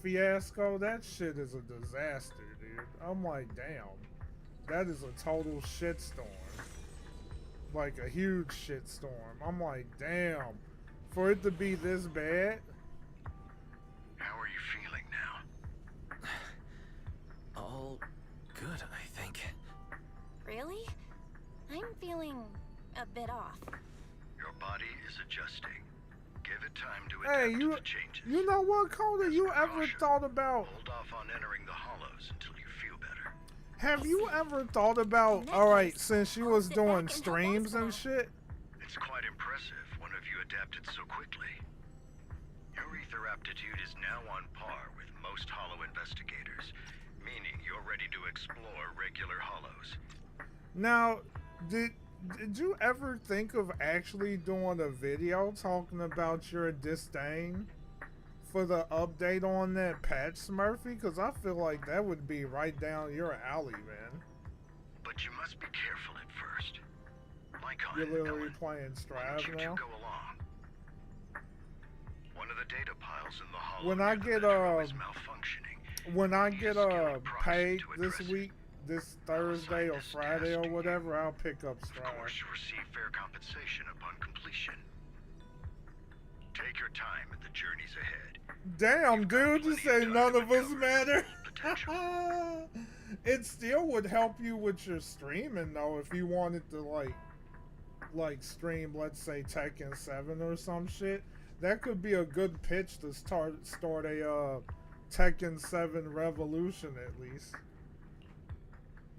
fiasco. That shit is a disaster, dude. I'm like, damn. That is a total shitstorm. Like a huge shitstorm. I'm like, damn. For it to be this bad? How are you feeling now? All good, I think. Really? I'm feeling a bit off. Your body is adjusting. Give it time to Hey, adapt to the changes. you know what, Coda? You ever thought about... Hold off on entering the hollows until you feel better. Have you ever thought about... Alright, since you was doing streams and shit... It's quite impressive one of you adapted so quickly. Your ether aptitude is now on par with most hollow investigators, meaning you're ready to explore regular hollows. Now, did you ever think of actually doing a video talking about your disdain for the update on that patch, Smurfy? Because I feel like that would be right down your alley, man. But you must be careful at first. Lycon, You're literally Ellen, playing why don't Strive you now. two go along? One of the data piles in the hollow When I near the get metro is malfunctioning. when I Need a get skilled proxy paid to this address it. week, this Thursday or Friday or whatever, I'll pick up Of Strive. course, you receive fair compensation upon completion. Take your time at the journeys ahead. Damn, dude, you say none of us matter. It still would help you with your streaming though if you wanted to like stream, let's say Tekken 7 or some shit. That could be a good pitch to start a Tekken 7 revolution at least.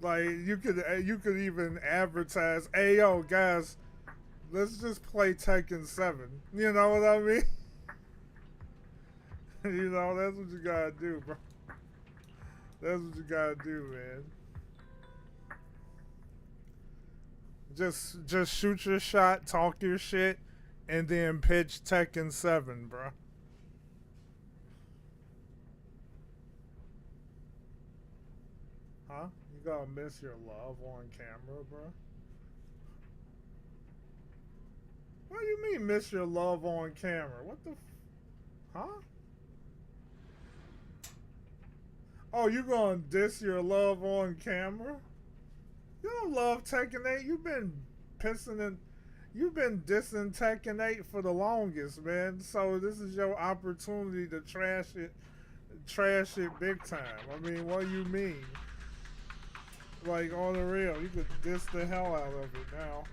Like you could even advertise, "Hey yo guys, let's just play Tekken 7." You know what I mean? You know, that's what you gotta do, bro. That's what you gotta do, man. Just shoot your shot, talk your shit, and then pitch Tekken 7, bro. Huh? You gonna miss your love on camera, bro? What do you mean miss your love on camera? What the huh? Oh, you gonna diss your love on camera? You don't love Tekken 8. You've been dissing Tekken 8 for the longest, man. So this is your opportunity to trash it big time. I mean, what do you mean? Like, on the real, you could diss the hell out of it now.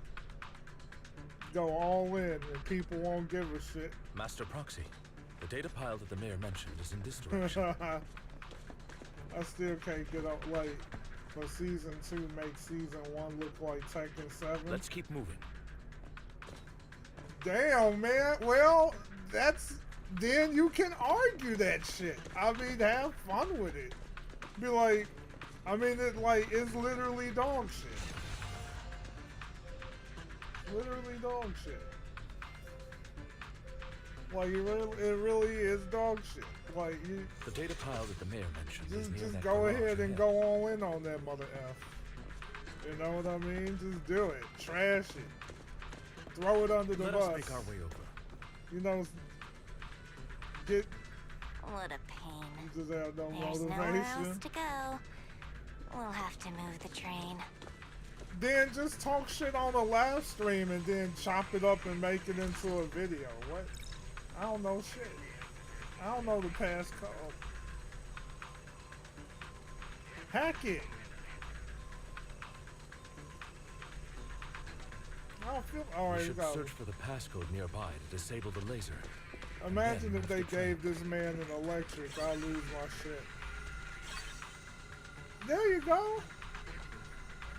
Go all in and people won't give a shit. Master Proxy, the data pile that the mayor mentioned is in this direction. I still can't get up late for season 2 make season 1 look like Tekken 7. Let's keep moving. Damn, man. Well, then you can argue that shit. I mean, have fun with it. Be like, I mean, it's literally dog shit. Literally dog shit. Like, it really is dog shit. Like, the data pile that the mayor mentioned is near just that go garage ahead and ahead. go all in on that mother F. You know what I mean? Just do it. Trash it. Throw it under the Let bus. us make our way over. You know, get. What a pain. You just have no There's nowhere motivation. else to go. We'll have to move the train. Then just talk shit on a live stream and then chop it up and make it into a video. What? I don't know shit. I don't know the passcode. Hack it. don't feel. All We right, should go. search for the passcode nearby to disable the laser. Imagine then if they move the train. gave this man an electric. I lose my shit. There you go.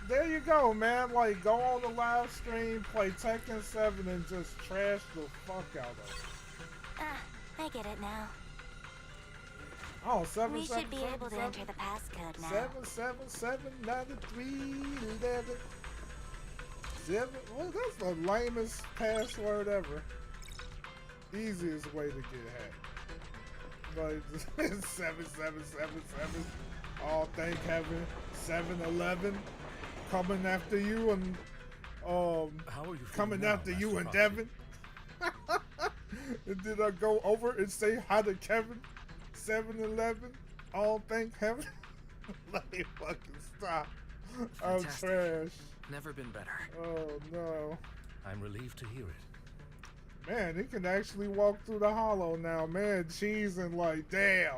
There you go, man. Like, go on the live stream, play Tekken 7, and just trash the fuck out of it. Ah, I get it now. Oh, 7, We 7, should be 7, able to 7, enter the passcode now. 7, 7, 7, 93, 11. 7. Well, that's the lamest password ever. Easiest way to get hacked. Like, 7, 7, 7, 7. Oh, thank heaven. 7-11. Coming after you and How are you coming now, after you Master and Proxy? Devin. And did I go over and say hi to Kevin? 7-11. Oh, thank heaven. Let me fucking stop. I'm Fantastic. trash. Never been better. Oh no. I'm relieved to hear it. Man, he can actually walk through the hollow now. Man, cheesing like, damn.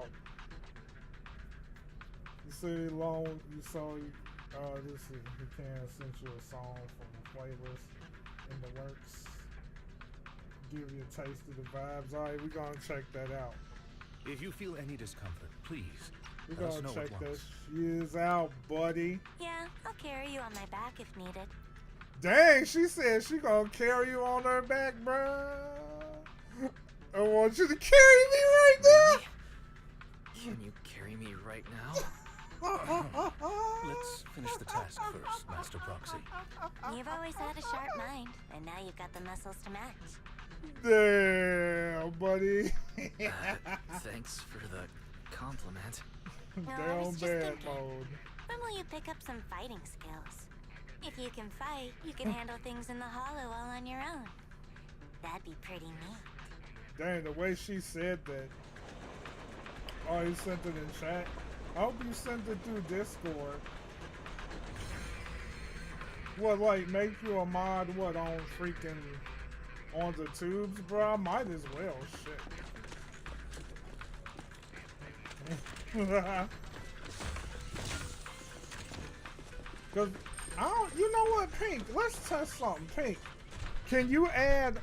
You see, this is, he can send you a song from a playlist in the works. Give you a taste of the vibes. All right, we're gonna check that out. If you feel any discomfort, please We're let us gonna know check at that once. shiz out, buddy. Yeah, I'll carry you on my back if needed. Dang, she said she gonna carry you on her back, bruh. I want you to carry me right Really? Can you carry me right now? now. Let's finish the task first, Master Proxy. You've always had a sharp mind, and now you've got the muscles to match. Damn, buddy. Thanks for the compliment. No, I Down was just bad thinking. mode. When will you pick up some fighting skills? If you can fight, you can handle things in the hollow all on your own. That'd be pretty neat. Dang, the way she said that. Oh, you sent it in chat? I hope you sent it through Discord. What, like, make you a mod, what, on freaking... on the tubes, bro? I might as well, shit. Cause, I don't, you know what, Pink? Let's test something, Pink. Can you add,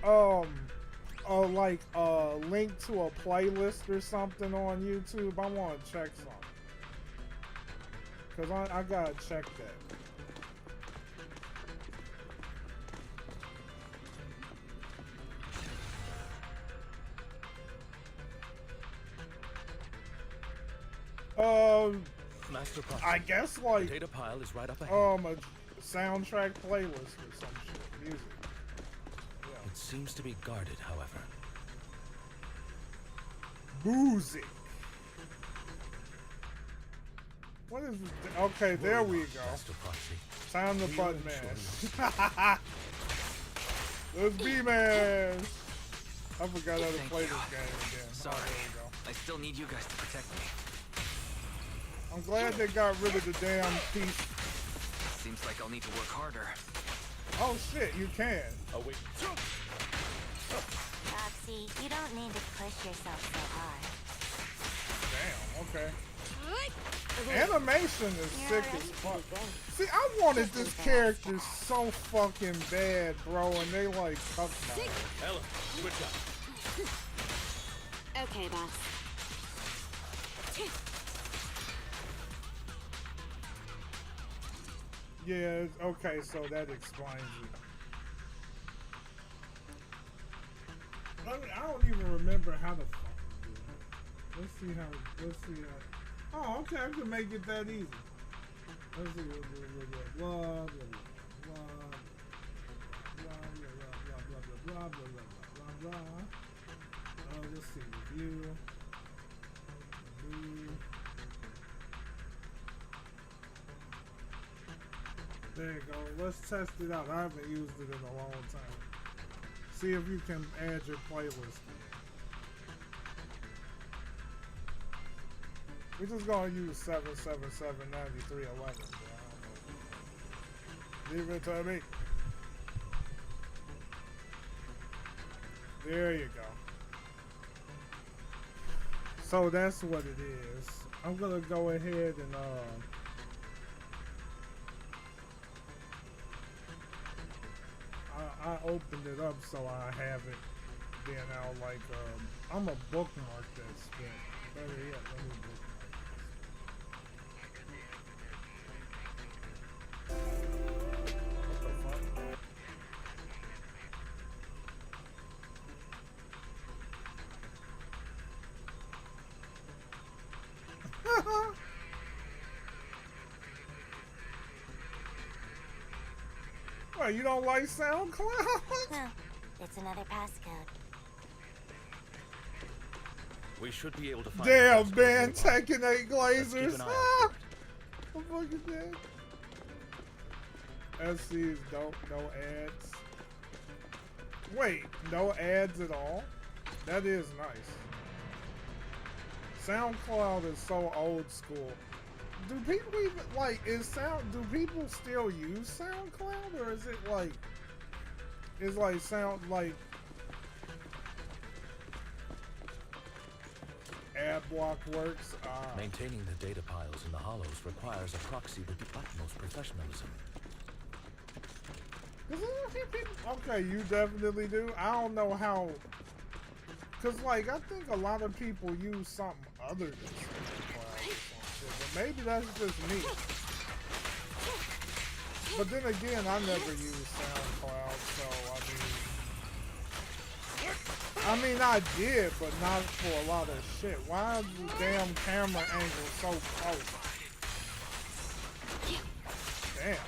like a link to a playlist or something on YouTube? I want to check something. Cause I gotta check that. Master Proxy, I guess the like data pile is right up ahead. a soundtrack playlist or some shit, music. It seems to be guarded, however. Music. What is this? Okay, there we go. Master Proxy. Time to We button will ensure mash. Let's be mash. I forgot how to Thank play you. this game again. Sorry. Oh, there we go. I still need you guys to protect me. I'm glad they got rid of the damn piece. Seems like I'll need to work harder. Oh shit, you can. Oh wait. Roxy, you don't need to push yourself so hard. Damn, okay. Animation is You're sick already as fuck. pretty good. See, I wanted this character so fucking bad, bro, and they like cut my Ella, good job. Okay, boss. Yeah, okay, so that explains it. I don't even remember how to fucking do it. Let's see how. Oh, okay, I can make it that easy. Let's see. Blah, blah, blah, blah, blah, blah, blah, blah, blah, blah, blah, blah, blah, blah. Let's see. Review. There you go. Let's test it out. I haven't used it in a long time. See if you can add your playlist. We're just gonna use 7779311. Leave it to me. There you go. So that's what it is. I'm gonna go ahead and I I opened it up so I have it. Then I'll like I'm a bookmark that spin. Better yet, let me bookmark this. What the fuck? What, you don't like SoundCloud? No, it's another passcode. We should be able to find. Damn, man, Tekken 8 Glazers. I'm fucking dead. SC is dope, no ads. Wait, no ads at all? That is nice. SoundCloud is so old school. Do people even like do people still use SoundCloud, or is it like sound like ad block works? Maintaining the data piles in the hollows requires a proxy with the utmost professionalism. Okay, you definitely do. I don't know how, cause like I think a lot of people use something other than SoundCloud. But maybe that's just me. But then again, I never use SoundCloud, so I mean I did, but not for a lot of shit. Why is the damn camera angle so close? Damn.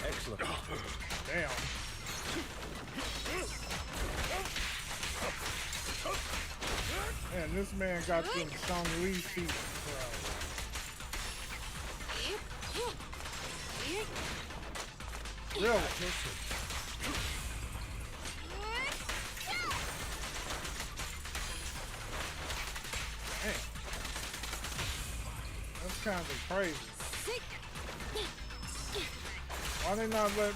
Excellent. Damn. Man, this man got them Shang-Li feet, bro. Really? Damn. That's kind of crazy. Why they not let...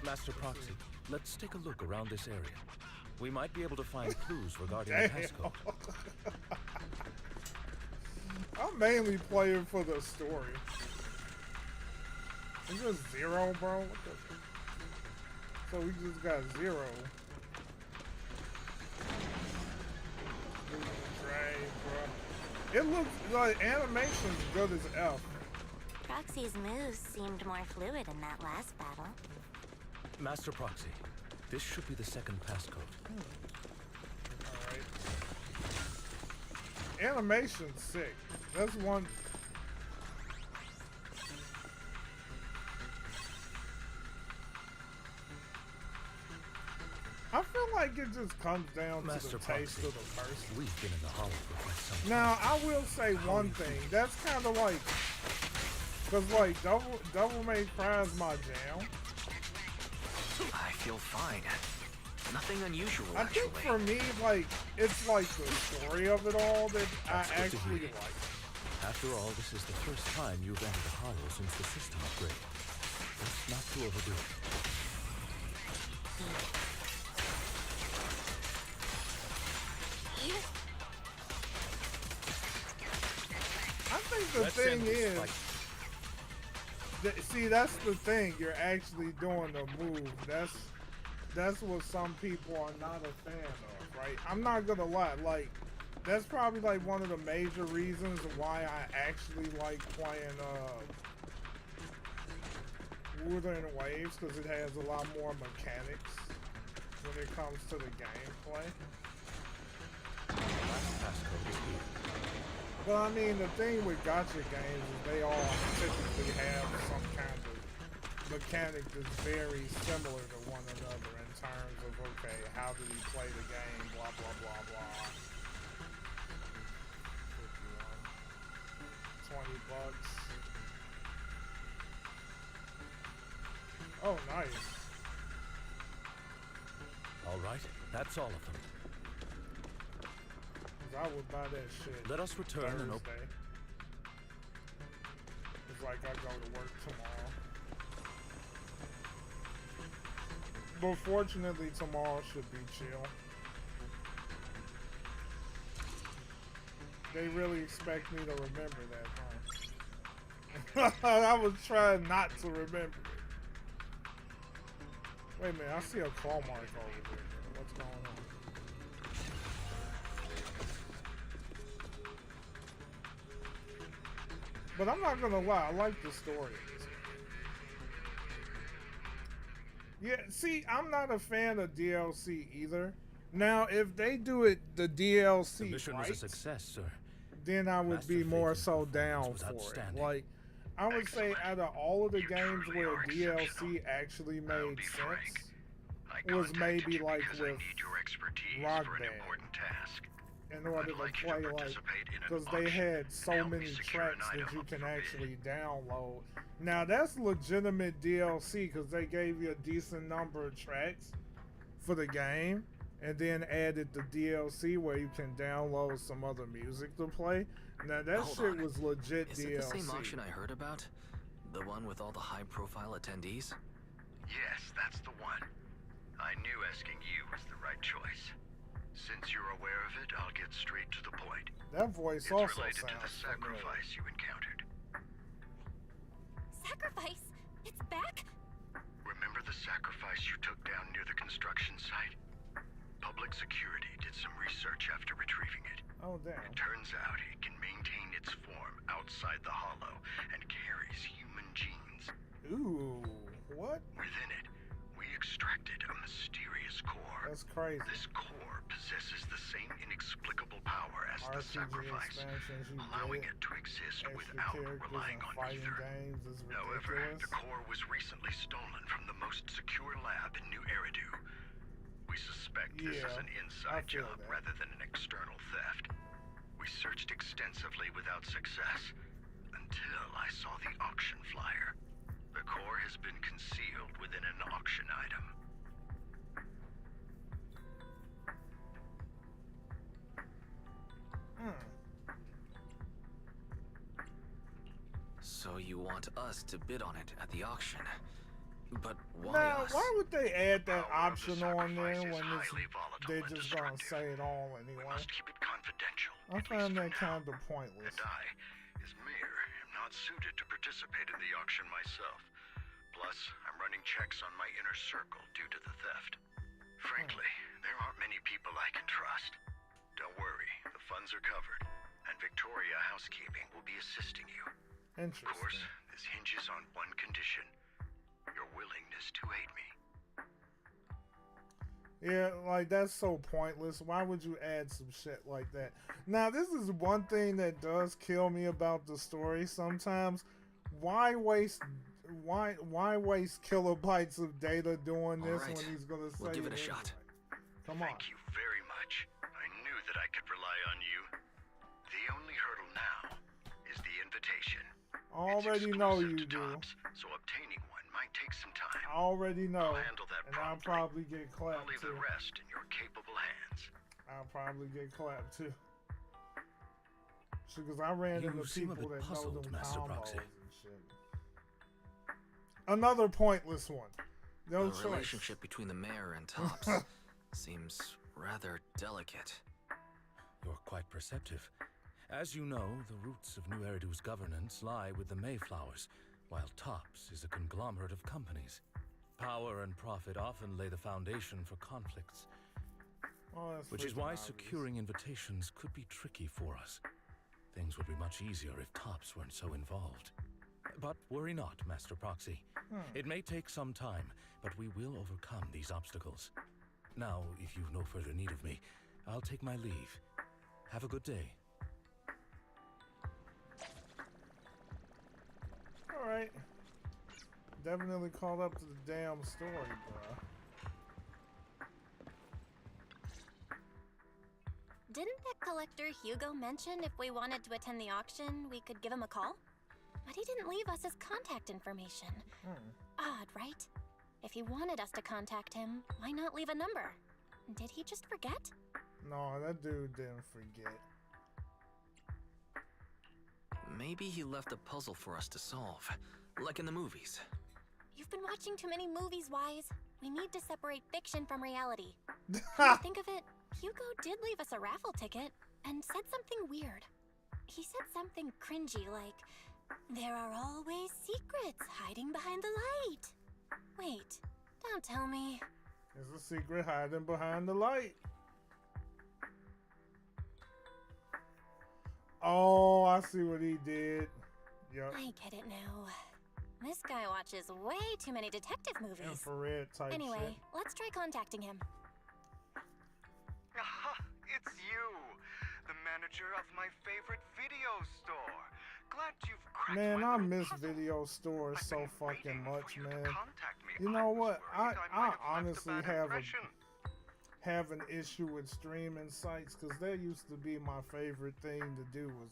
Master Proxy, let's take a look around this area. We might be able to find clues regarding the passcode. I'm mainly playing for the story. Is this 0, bro? What the fuck? So we just got 0. Great, bro. It looks like animation's good as F. Proxy's moves seemed more fluid in that last battle. Master Proxy, this should be the second passcode. Alright. Animation's sick. That's one. I feel like it just comes down Master to the taste Proxy, of the person. We've been in the hollow for quite some time. Now, I will say one thing. That's kind of like, cause like Devil May Cry is my jam. I feel fine. Nothing unusual, I think for me, like, it's like the story of it all that I actually like. After all, this is the first time you've entered a hollow since the system upgrade. That's not to overdo it. I think the thing is, see, that's the thing. You're actually doing the move. That's what some people are not a fan of, right? I'm not gonna lie. Like, that's probably like one of the major reasons why I actually like playing Wuthering Waves, because it has a lot more mechanics when it comes to the gameplay. But I mean, the thing with gacha games is they all typically have some kind of mechanic that's very similar to one another in terms of, okay, how do we play the game, blah, blah, blah, blah. 51. $20. Oh, nice. All right, that's all of them. I would buy that shit. Let us return and open. It's like I go to work tomorrow. But fortunately, tomorrow should be chill. They really expect me to remember that, huh? I was trying not to remember it. Wait a minute, I see a claw mark over there. What's going on? But I'm not gonna lie, I like the story. Yeah, see, I'm not a fan of DLC either. Now, if they do it the DLC The mission right, was a success, sir. then I would Master be more Faith, so your down performance was for it. outstanding. Like, I would say Excellent. out of all of the You games truly where are DLC exceptional. actually I'll made be sense frank. I was contacted maybe you like because I with need your expertise Rock for an Band important task. in order I'd like to you to play like, participate in an because they auction had and so help me many secure an tracks that item you up can for bid. actually download. Now that's legitimate DLC because they gave you a decent number of tracks for the game and then added the DLC where you can download some other music to play. Now that Hold shit on. was legit Is DLC. it the same auction I heard about? The one with all the high-profile attendees? Yes, that's the one. I knew asking you was the right choice. Since you're aware of it, I'll get straight to the point. That voice It's also related to the sounds familiar. sacrifice you encountered. Sacrifice? It's back? Remember the sacrifice you took down near the construction site? Public security did some research after retrieving it. Oh damn. It turns out it can maintain its form outside the hollow and carries human genes. Ooh, what? Within it, we extracted a mysterious core. That's crazy. This core possesses the same inexplicable power as the RPG sacrifice, expansions you allowing get, it to exist extra without characters relying and on fighting ether. games is However, ridiculous. the core was recently stolen from the most secure lab in New Eridu. We suspect this is an inside job rather than an external theft. We searched extensively without success until I saw the auction flyer. The core has been concealed within an auction item. So you want us to bid on it at the auction? But why Now, us? why would they add that Power of the option on there sacrifice is when highly volatile they're and just gonna destructive. say it all We anyway? must keep it confidential. I at find least that for now. kind of pointless. And I, as mayor, am not suited to participate in the auction myself. Plus, I'm running checks on my inner circle due to the theft. Frankly, there aren't many people I can trust. Don't worry, the funds are covered, and Victoria Housekeeping will be assisting you. Of course, Interesting. this hinges on one condition. Your willingness to aid me. Yeah, like that's so pointless. Why would you add some shit like that? Now, this is one thing that does kill me about the story sometimes. Why waste kilobytes of data doing this Alright, when he's gonna say we'll give it a anyway? shot. Come on. Thank you very much. I knew that I could rely on you. The only hurdle now is the invitation. Already It's know exclusive you to do. Tops, so obtaining one might take some time. I already know. I'll handle that And I'll promptly. probably get I'll clapped leave too. the rest in your capable hands. I'll probably get clapped too. Because I ran You into seem a people bit that know puzzled, them Master combos Proxy. and shit. Another pointless one. No the choice. relationship between the mayor and Tops seems rather delicate. You're quite perceptive. As you know, the roots of New Eridu's governance lie with the Mayflowers, while Tops is a conglomerate of companies. Power and profit often lay the foundation for conflicts, Oh, that's which is freaking why obvious. securing invitations could be tricky for us. Things would be much easier if Tops weren't so involved. But worry not, Master Proxy. It may take some time, but we will overcome these obstacles. Now, if you've no further need of me, I'll take my leave. Have a good day. Alright. Definitely caught up to the damn story, bruh. Didn't that collector Hugo mention if we wanted to attend the auction, we could give him a call? But he didn't leave us his contact information. Odd, right? If he wanted us to contact him, why not leave a number? Did he just forget? No, that dude didn't forget. Maybe he left a puzzle for us to solve, like in the movies. You've been watching too many movies, Wise. We need to separate fiction from reality. Come to think of it, Hugo did leave us a raffle ticket and said something weird. he said something cringy like, "There are always secrets hiding behind the light." Wait, don't tell me. There's a secret hiding behind the light. Oh, I see what he did. Yep. I get it now. This guy watches way too many detective movies. Infrared type Anyway, shit. let's try contacting him. Aha, it's you, the manager of my favorite video store. Glad you've cracked Man, my I little miss puzzle. video stores I've so been fucking waiting for much, you to man. contact me. You know I was what? worried I might have left a honestly bad have impression. have an issue with streaming sites because that used to be my favorite thing to do was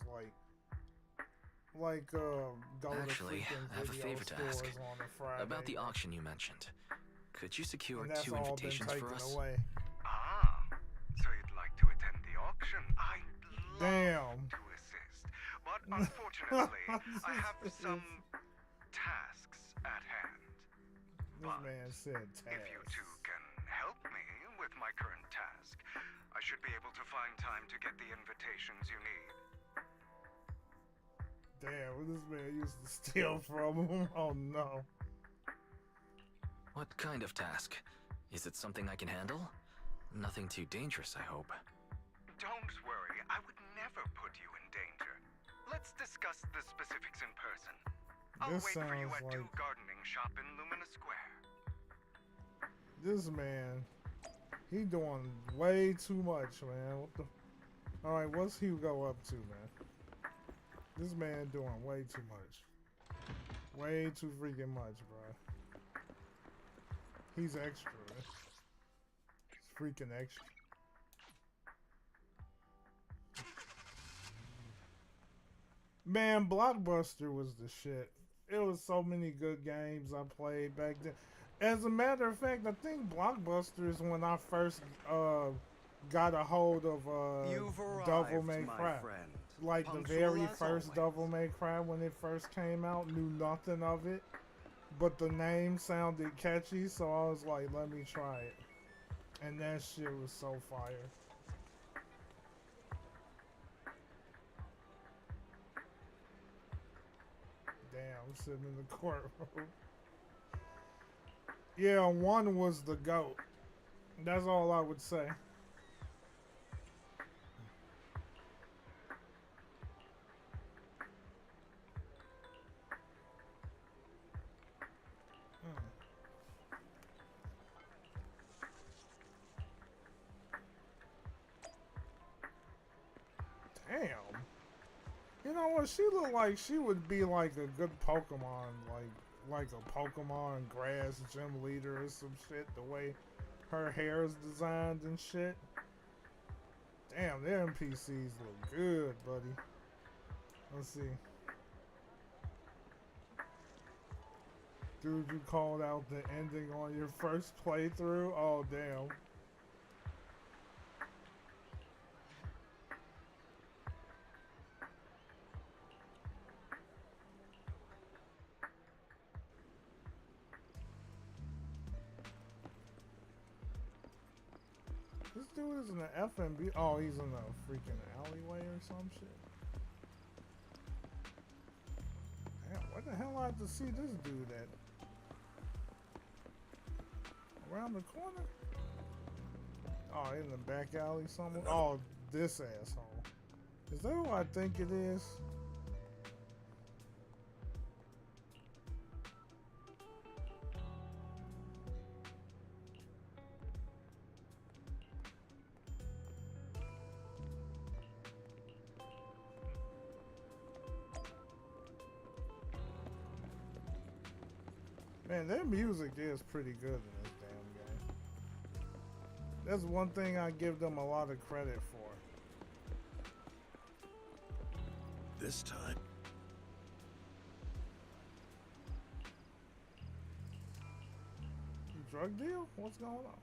go Actually, to I have a freaking favor video to ask. stores on a Friday. About the auction you mentioned. Could you secure And that's 2 all been invitations taken for us? away. Ah, so you'd like to attend the auction? I'd love Damn. to assist, but unfortunately, I have some tasks at hand. This man said If you task. two can help me with my current task, I should be able to find time to get the invitations you need. Damn, what this man used to steal from him. Oh no. What kind of task? Is it something I can handle? Nothing too dangerous, I hope. Don't worry, I would never put you in danger. Let's discuss the specifics in person. I'll This wait for you sounds at like- Do Gardening Shop in Lumina Square. This man, he doing way too much, man. What the? All right, what's Hugo up to, man? This man doing way too much. Way too freaking much, bro. He's extra. Man. He's freaking extra. Man, Blockbuster was the shit. It was so many good games I played back then. As a matter of fact, I think Blockbuster is when I first got a hold of You've Devil arrived, May my Cry. friend. Like the Punctual very as first always. Devil May Cry when it first came out, knew nothing of it. But the name sounded catchy, so I was like, let me try it. And that shit was so fire. Damn, I'm sitting in the courtroom. Yeah, one was the GOAT. That's all I would say. Damn. You know what? She looked like she would be like a good Pokemon, like a Pokemon grass gym leader or some shit. The way her hair is designed and shit. Damn, their NPCs look good, buddy. Let's see. Dude, you called out the ending on your first playthrough? Oh, damn. This dude is in the FMB. Oh, he's in a freaking alleyway or some shit. Damn, what the hell I have to see this dude at? Around the corner? Oh, in the back alley somewhere? Oh, this asshole. Is that who I think it is? Man, their music is pretty good in this damn game. That's one thing I give them a lot of credit for. This time. Drug deal? What's going on?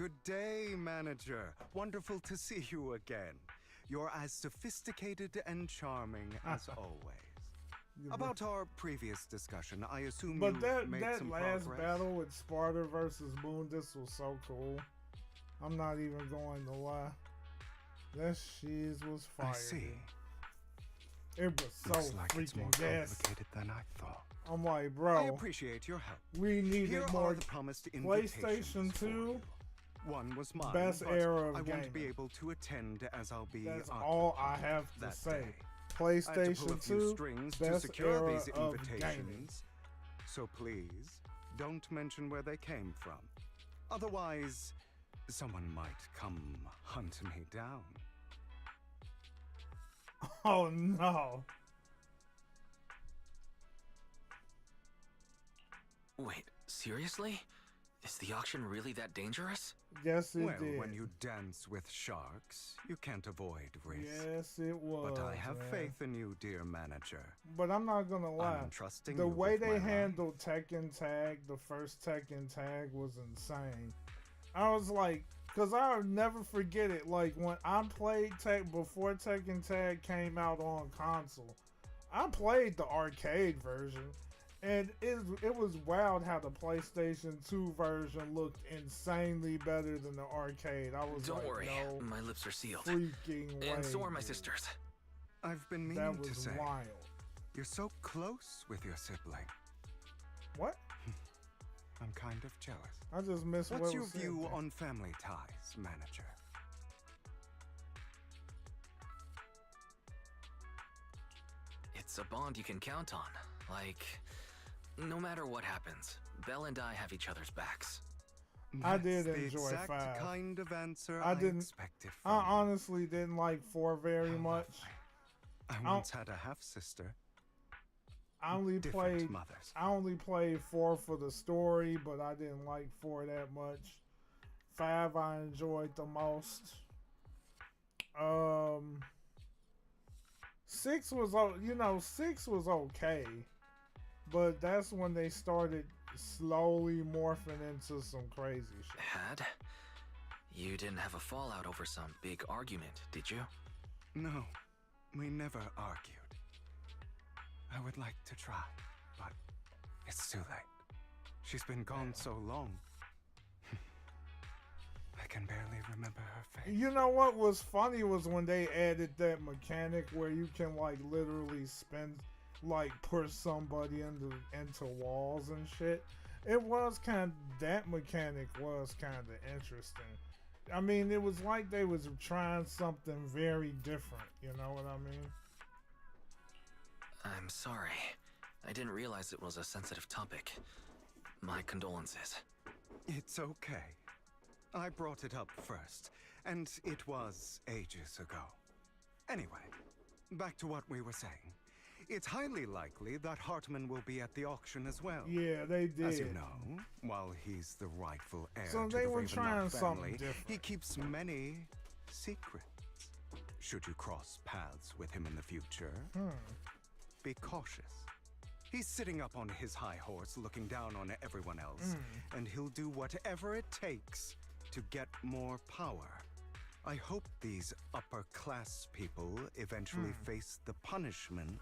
Good day, manager. Wonderful to see you again. You're as sophisticated and charming as always. About our previous discussion, I assume but you that made that some last progress? battle with Sparta versus Mundus was so cool. I'm not even going to lie. That shiz was fire. I see. It was so Looks like it's more freaking gas. complicated than I thought. I'm like, bro. I appreciate your help. We needed Here more are the promised invitations PlayStation for 2. you. One was mine, Best but era of I gaming. won't be able to attend as I'll be That's occupied all I have to that say. day. I had to pull a PlayStation few 2, strings to best secure era these of invitations. gaming. So please, don't mention where they came from. Otherwise, someone might come hunt me down. Oh no. Wait, seriously? Is the auction really that dangerous? Yes, it Well, did. when you dance with sharks, you can't avoid risk. Yes, it was. But I have man. faith in you, dear manager. But I'm not gonna lie. I'm trusting the you way with my they life. handled Tekken Tag, the first Tekken Tag, was insane. I was like, cause I'll never forget it. Like when I played before Tekken Tag came out on console, I played the arcade version, and it was wild how the PlayStation 2 version looked insanely better than the arcade. I was Don't like, worry, no my lips are sealed. freaking way. And so are my dude. sisters. I've been meaning That was to say, wild. you're so close with your sibling. What? I'm kind of jealous. I just missed What's what your was said view there. on family ties, manager? It's a bond you can count on. Like, no matter what happens, Belle and I have each other's backs. I did That's enjoy the exact 5. kind of answer I didn't. expected from I you. honestly didn't like 4 very How much. lovely. I once had a half-sister. I only Different played. mothers. I only played 4 for the story, but I didn't like 4 that much. 5 I enjoyed the most. 6 was 6 was okay, but that's when they started slowly morphing into some crazy shit. Had? You didn't have a fallout over some big argument, did you? No, we never argued. I would like to try, but it's too late. She's been gone so long. I can barely remember her face. You know what was funny was when they added that mechanic where you can like literally push somebody into walls and shit. It was that mechanic was kind of interesting. I mean, it was like they was trying something very different. You know what I mean? I'm sorry. I didn't realize it was a sensitive topic. My condolences. It's okay. I brought it up first, and it was ages ago. Anyway, back to what we were saying. It's highly likely that Hartman will be at the auction as well. Yeah, they did. As you know, while he's the rightful heir So to they the were Ravenloft trying something family, different. he keeps many secrets. Should you cross paths with him in the future, be cautious. He's sitting up on his high horse looking down on everyone else, and he'll do whatever it takes to get more power. I hope these upper-class people eventually face the punishment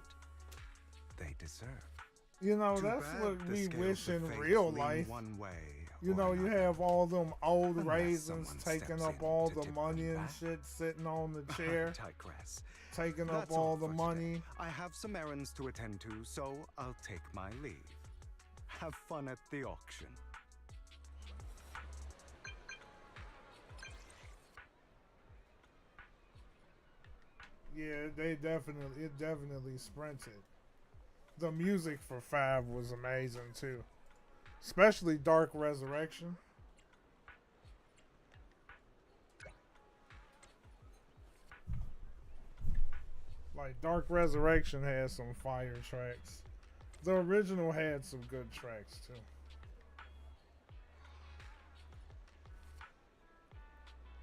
they deserve. You know, Too that's bad what the we scales wish of in fate real lean life. one way You or know, you another. have all them old Unless raisins someone taking steps up in all to the tip money them and back. shit, sitting on the I chair, digress. taking up That's all the for money. today. I have some errands to attend to, so I'll take my leave. Have fun at the auction. Yeah, it definitely sprinted. The music for 5 was amazing too. Especially Dark Resurrection. Like Dark Resurrection has some fire tracks. The original had some good tracks too.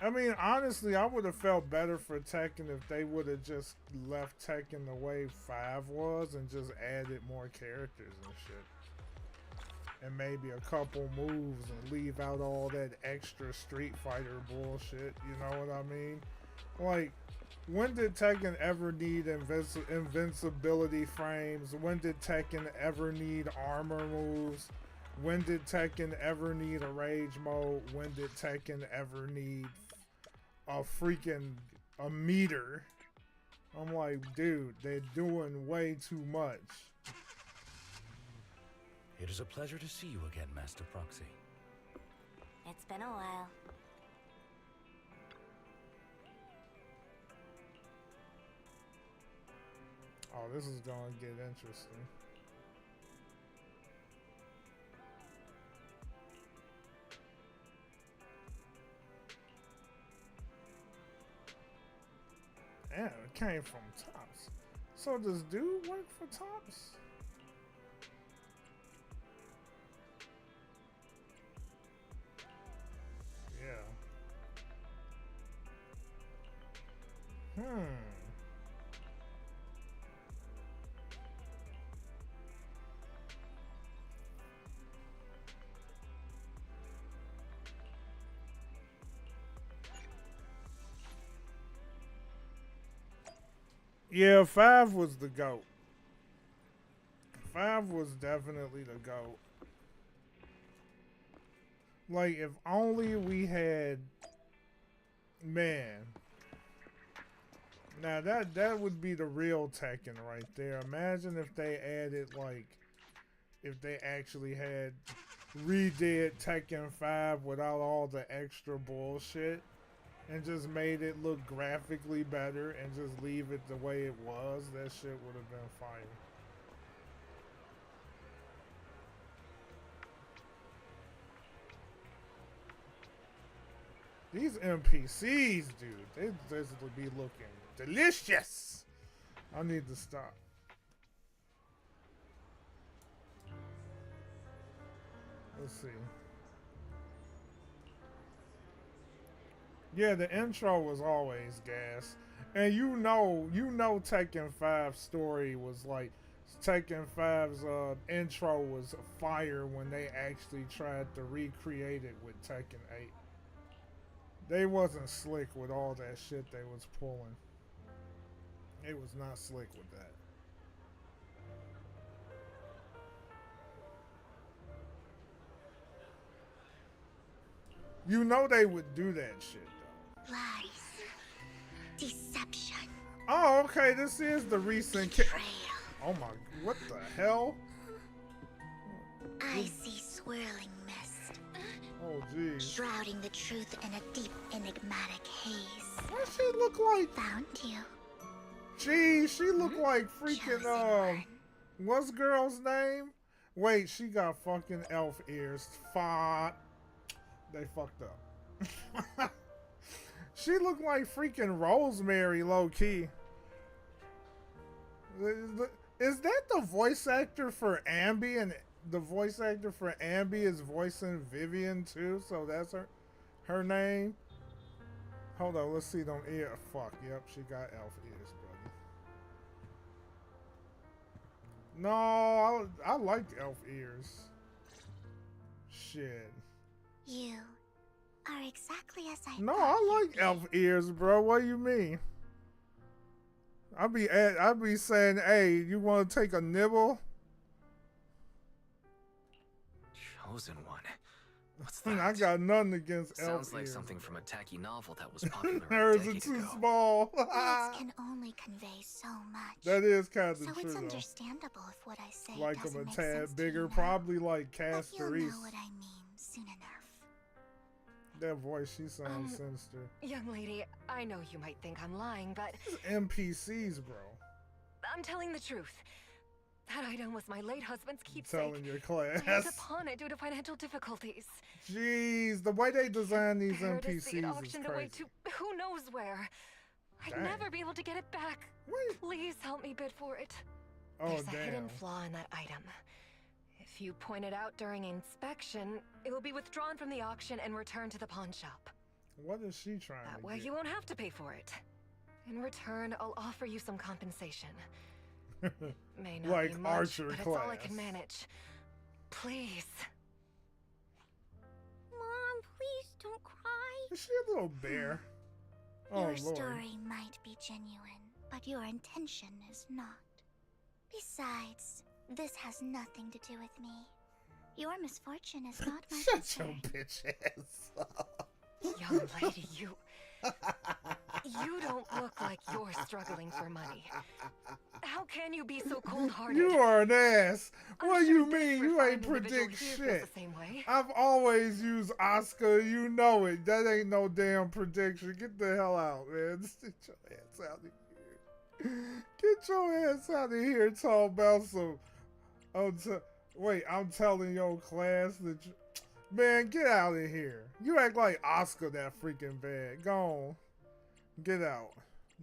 I mean, honestly, I would have felt better for Tekken if they would have just left Tekken the way 5 was and just added more characters and shit. and maybe a couple moves and leave out all that extra Street Fighter bullshit. You know what I mean? Like, when did Tekken ever need invincibility frames? When did Tekken ever need armor moves? When did Tekken ever need a rage mode? When did Tekken ever need a freaking meter? I'm like, dude, they're doing way too much. It is a pleasure to see you again, Master Proxy. It's been a while. Oh, this is gonna get interesting. Yeah, it came from Tops. So does dude work for Tops? Yeah. Yeah, 5 was the GOAT. 5 was definitely the GOAT. Like, if only we had... Man. Now, that would be the real Tekken right there. Imagine if they added, like... If they actually had redid Tekken 5 without all the extra bullshit. And just made it look graphically better and just leave it the way it was, that shit would have been fire. These NPCs, dude, they just be looking delicious. I need to stop. Let's see. Yeah, the intro was always gas. And you know Tekken 5's story was like, Tekken 5's intro was fire when they actually tried to recreate it with Tekken 8. They wasn't slick with all that shit they was pulling. It was not slick with that. You know they would do that shit. Lies. Deception. Oh, okay. This is the recent. Oh my! What the hell? I see swirling mist. Oh geez. Shrouding the truth in a deep, enigmatic haze. What she look like? Found you. Geez, she look like freaking what's girl's name? Wait, she got fucking elf ears. Fuck. They fucked up. She looked like freaking Rosemary, low key. Is that the voice actor for Ambi? And the voice actor for Ambi is voicing Vivian too, so that's her name. Hold on, let's see them ear. Fuck, yep, she got elf ears, buddy. No, I like elf ears. Shit. You are exactly as I No, thought I like elf ears, bro. What do you mean? I be saying, hey, you want to take a nibble? Chosen one. What's that? I got nothing against elf Sounds like ears, something bro. from a tacky novel that was popular a Hers are decade too ago. small. Words can only convey so much. That is kind of so true, it's though. understandable if what I say Like doesn't them a make tad sense to bigger, you now. probably like But you'll Castorice. know what I mean soon enough. That voice, she sounds sinister. Young lady, I know you might think I'm lying, but NPCs, bro. I'm telling the truth. That item was my late husband's keepsake. Telling your I had to class. pawn it due to financial difficulties. Jeez, the way they design these Bear to see it NPCs is auctioned away crazy. to who knows where. I'd Dang. never be able to get it back. Wait. Please help me bid for it. Oh, There's a damn. hidden flaw in that item. If you point it out during inspection, it will be withdrawn from the auction and returned to the pawn shop. What is she trying That to way get? you won't have to pay for it. In return, I'll offer you some compensation. May not Like be much, Archer but it's all I class. can manage. Please. she a little bear? Oh, Your Lord. story might be genuine, but your intention is not. Besides, this has nothing to do with me. Your misfortune is not my Shut concern. your bitch ass up. Young lady, you don't look like you're struggling for money. How can you be so cold-hearted? You are an ass. What do sure you this mean? You refined ain't individual predict here feels shit. the same way. I've always used Oscar. You know it. That ain't no damn prediction. Get the hell out, man. Get your ass out of here. Get your ass out of here talking about some... wait, I'm telling your class that you... Man, get out of here. You act like Oscar that freaking bad. Go on. Get out.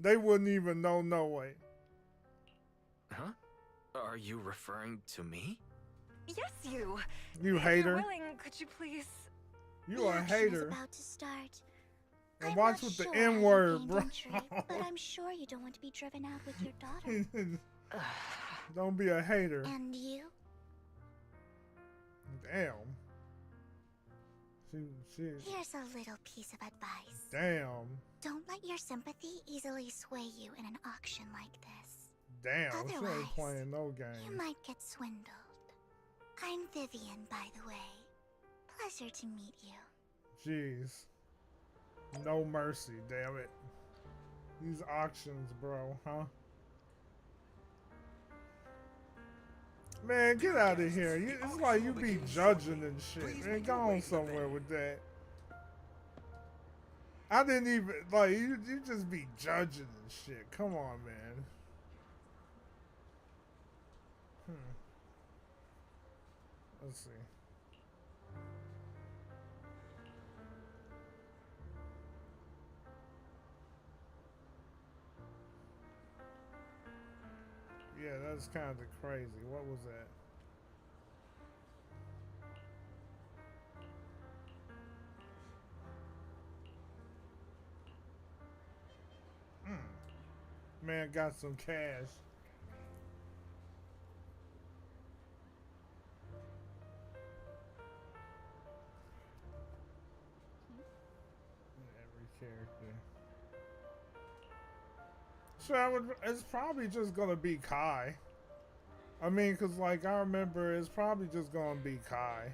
They wouldn't even know no way. Huh? Are you referring to me? Yes, you. You If hater. you're willing, could you please... You a action is hater. about to start. And I'm watch not with sure the how you N-word, gained bro. entry, but I'm sure you don't want to be driven out with your daughter. Don't be a hater. And you? Damn. She. Here's a little piece of advice. Damn. Don't let your sympathy easily sway you in an auction like this. Damn. She Otherwise, ain't playing no games. you might get swindled. I'm Vivian, by the way. Pleasure to meet you. Jeez. No mercy, damn it. These auctions, bro, huh? Man, get out of here. It's like you be judging and shit. Man, go on somewhere with that. I didn't even, like, you just be judging and shit. Come on, man. Let's see. Yeah, that's kind of crazy. What was that? Man got some cash. Every character. So it's probably just gonna be Kai. I mean, cause like I remember, it's probably just gonna be Kai.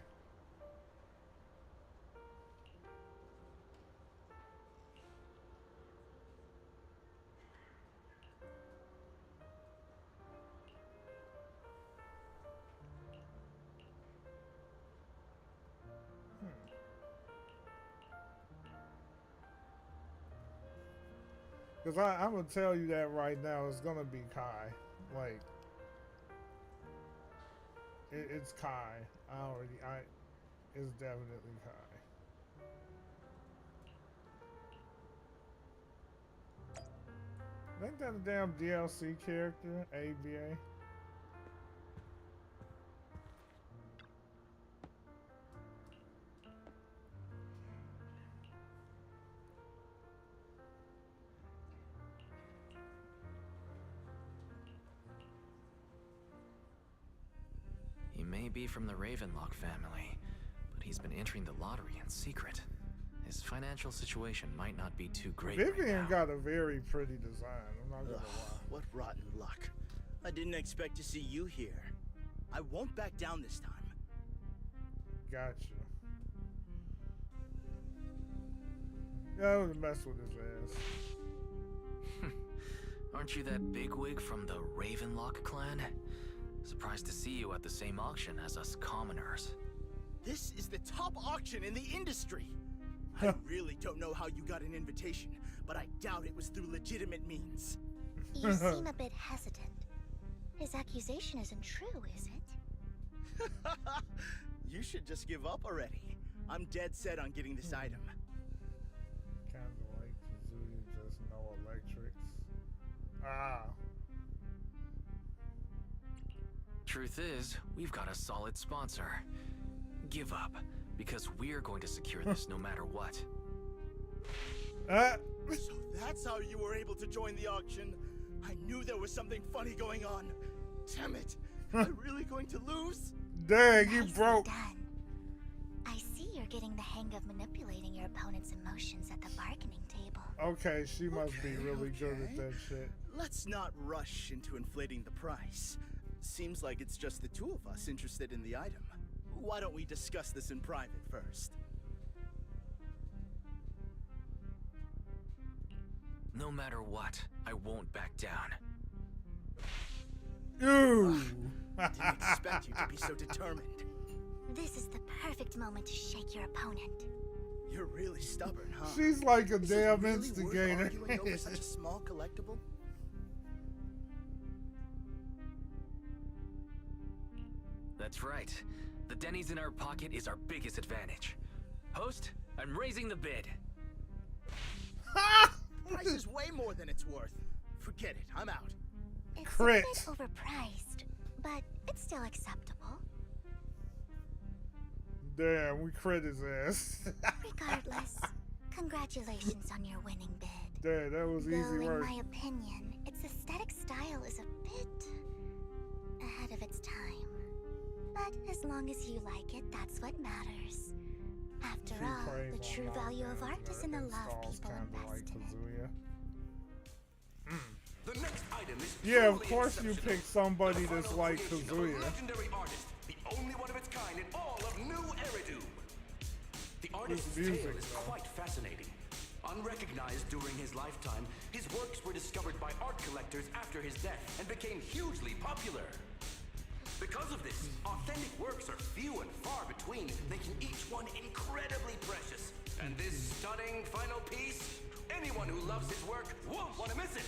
Cause I'm gonna tell you that right now, it's gonna be Kai. Like, it's Kai. It's definitely Kai. Ain't that a damn DLC character? ABA. He may be from the Ravenlock family, but he's been entering the lottery in secret. His financial situation might not be too great right Vivian now. got a very pretty design. I'm not gonna lie. What rotten luck. I didn't expect to see you here. I won't back down this time. Gotcha. Yeah, I would mess with his ass. Aren't you that bigwig from the Ravenlock clan? Surprised to see you at the same auction as us commoners. This is the top auction in the industry. I really don't know how you got an invitation, but I doubt it was through legitimate means. You seem a bit hesitant. His accusation isn't true, is it? You should just give up already. I'm dead set on getting this item. Kinda like Suzuki, just no electrics. Ah. Truth is, we've got a solid sponsor. Give up, because we're going to secure this no matter what. So that's how you were able to join the auction? I knew there was something funny going on. Damn it! Am I really going to lose? Dang, you broke. Done. I see you're getting the hang of manipulating your opponent's emotions at the bargaining table. Okay, she must be really good at that shit. Let's not rush into inflating the price. Seems like it's just the two of us interested in the item. Why don't we discuss this in private first? No matter what, I won't back down. Ooh! Didn't expect you to be so determined. This is the perfect moment to shake your opponent. You're really stubborn, huh? She's like a Is damn it really instigator. Worth arguing over such a small collectible? That's right. The Denny's in our pocket is our biggest advantage. Host, I'm raising the bid. Price is way more than it's worth. Forget it, I'm out. It's Crit. a bit overpriced, but it's still acceptable. Damn, we crit his ass. Regardless, congratulations on your winning bid. Damn, that was Though, easy work. in my opinion, its aesthetic style is a bit ahead of its time. But as long as you like it, that's what matters. After She all, prays the on true Mount value of art Manager is in the love installs people kinda like invest in it. Kazuya. The next item is Yeah, of truly course you exceptional. pick somebody The that's final like creation of a Kazuya. legendary artist, the only one of its kind in all of New Eridu. The artist's music, tale is though. quite fascinating. Unrecognized during his lifetime, his works were discovered by art collectors after his death and became hugely popular. Because of this, authentic works are few and far between, making each one incredibly precious. And this stunning final piece, anyone who loves his work won't want to miss it.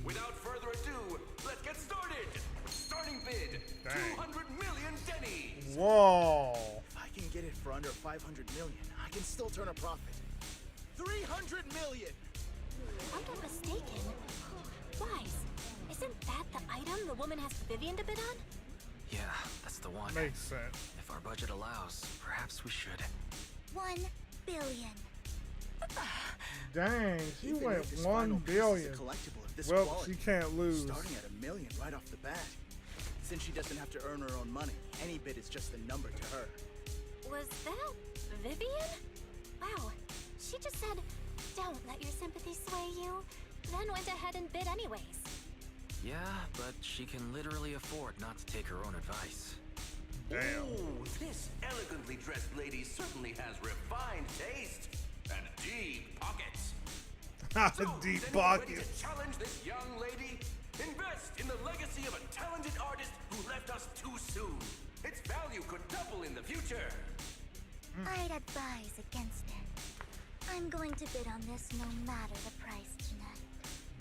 Without further ado, let's get started! Starting bid, Dang. 200 million Denny's! Whoa! If I can get it for under 500 million, I can still turn a profit. 300 million! If I'm not mistaken, Wise, isn't that the item the woman has Vivian to bid on? Yeah, that's the one. Makes sense. If our budget allows, perhaps we should. 1 billion. Dang, she Even went if this 1 final piece is billion. a collectible of this Well, quality, she can't lose. starting at $1 million right off the bat. Since she doesn't have to earn her own money, any bid is just a number to her. Was that Vivian? Wow, she just said, don't let your sympathy sway you, then went ahead and bid anyways. Yeah, but she can literally afford not to take her own advice. Damn. Ooh, this elegantly dressed lady certainly has refined taste and deep pockets. So, Deep is anyone ready pockets. to challenge this young lady? Invest in the legacy of a talented artist who left us too soon. Its value could double in the future. I'd advise against it. I'm going to bid on this no matter the price tonight.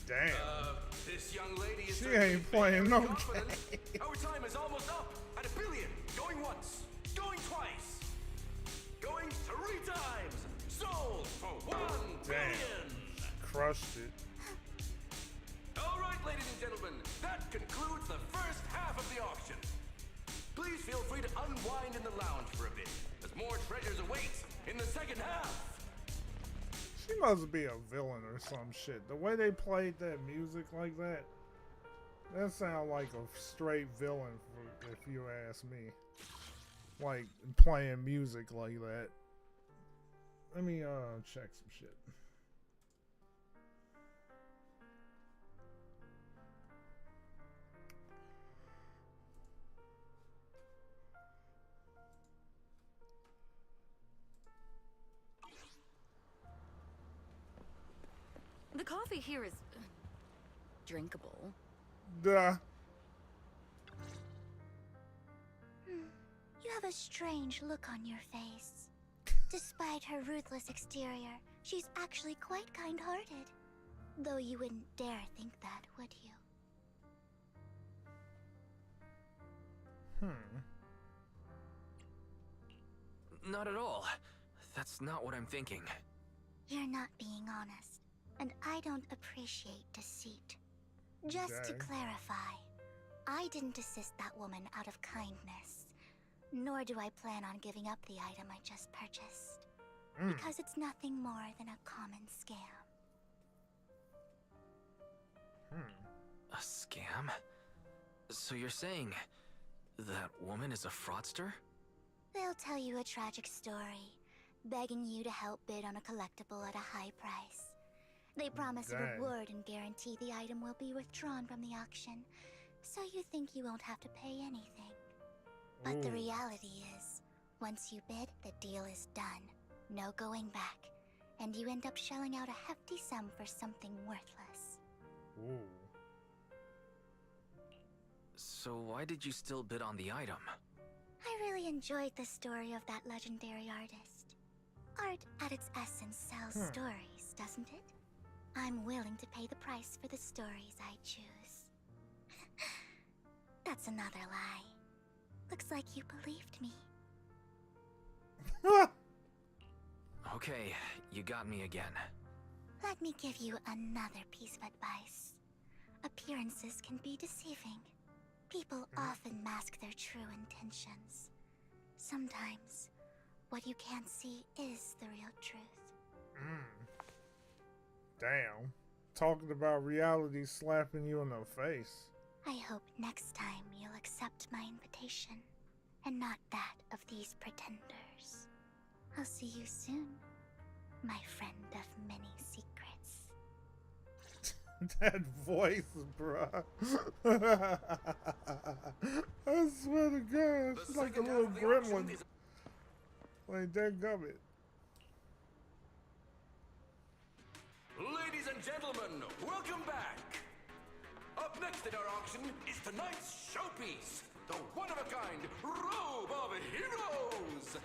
Damn. This young lady is She certainly ain't playing very no confident. game. Our time is almost up at $1 billion. Going once, going twice, going 3 times. Sold for $1 billion. Crushed it. All right, ladies and gentlemen, that concludes the first half of the auction. Please feel free to unwind in the lounge for a bit, as more treasures await in the second half. She must be a villain or some shit. The way they played that music like that, that sound like a straight villain, if you ask me. Like, playing music like that. Let me, check some shit. The coffee here is drinkable. Duh. You have a strange look on your face. Despite her ruthless exterior, she's actually quite kind-hearted. Though you wouldn't dare think that, would you? Not at all. That's not what I'm thinking. You're not being honest, and I don't appreciate deceit. Just to Okay. clarify, I didn't assist that woman out of kindness, nor do I plan on giving up the item I just purchased, because it's nothing more than a common scam. A scam? So you're saying that woman is a fraudster? They'll They'll tell you a tragic story, begging you to help bid on a collectible at a high price. They promise a reward and guarantee the item will be withdrawn from the auction, so you think you won't have to pay anything. But the reality is, once you bid, the deal is done. No going back. And you end up shelling out a hefty sum for something worthless. Ooh. So why did you still bid on the item? I really enjoyed the story of that legendary artist. Art at its essence sells stories, doesn't it? I'm willing to pay the price for the stories I choose. That's another lie. Looks like you believed me. Okay, you got me again. Let me give you another piece of advice. Appearances can be deceiving. People often mask their true intentions. Sometimes, what you can't see is the real truth. Damn. Talking about reality slapping you in the face. I hope next time you'll accept my invitation, and not that of these pretenders. I'll see you soon, my friend of many secrets. That voice, bruh. I swear to God, it's like a little gremlin. Like that gummit. Ladies and gentlemen, welcome back! Up next in our auction is tonight's showpiece, the one-of-a-kind Robe of Heroes!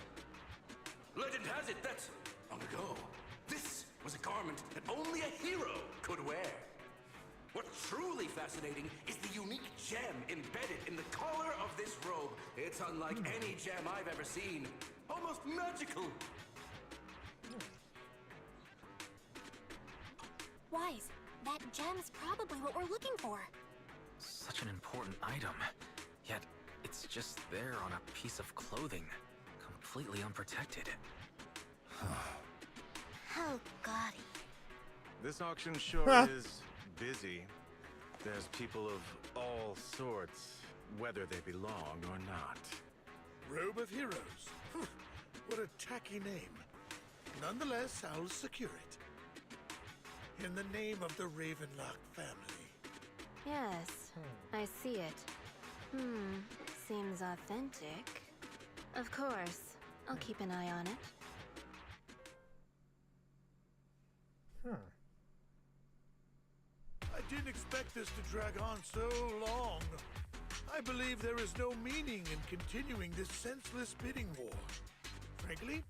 Legend has it that, long ago, this was a garment that only a hero could wear. What's truly fascinating is the unique gem embedded in the collar of this robe. It's unlike any gem I've ever seen. Almost magical. Wise, that gem's probably what we're looking for. Such an important item, yet it's just there on a piece of clothing, completely unprotected. How gaudy. This auction sure is busy. There's people of all sorts, whether they belong or not. Robe of Heroes. What a tacky name. Nonetheless, I'll secure it. In the name of the Ravenlock family. Yes, I see it. Seems authentic. Of course, I'll keep an eye on it. I didn't expect this to drag on so long. I believe there is no meaning in continuing this senseless bidding war. Frankly,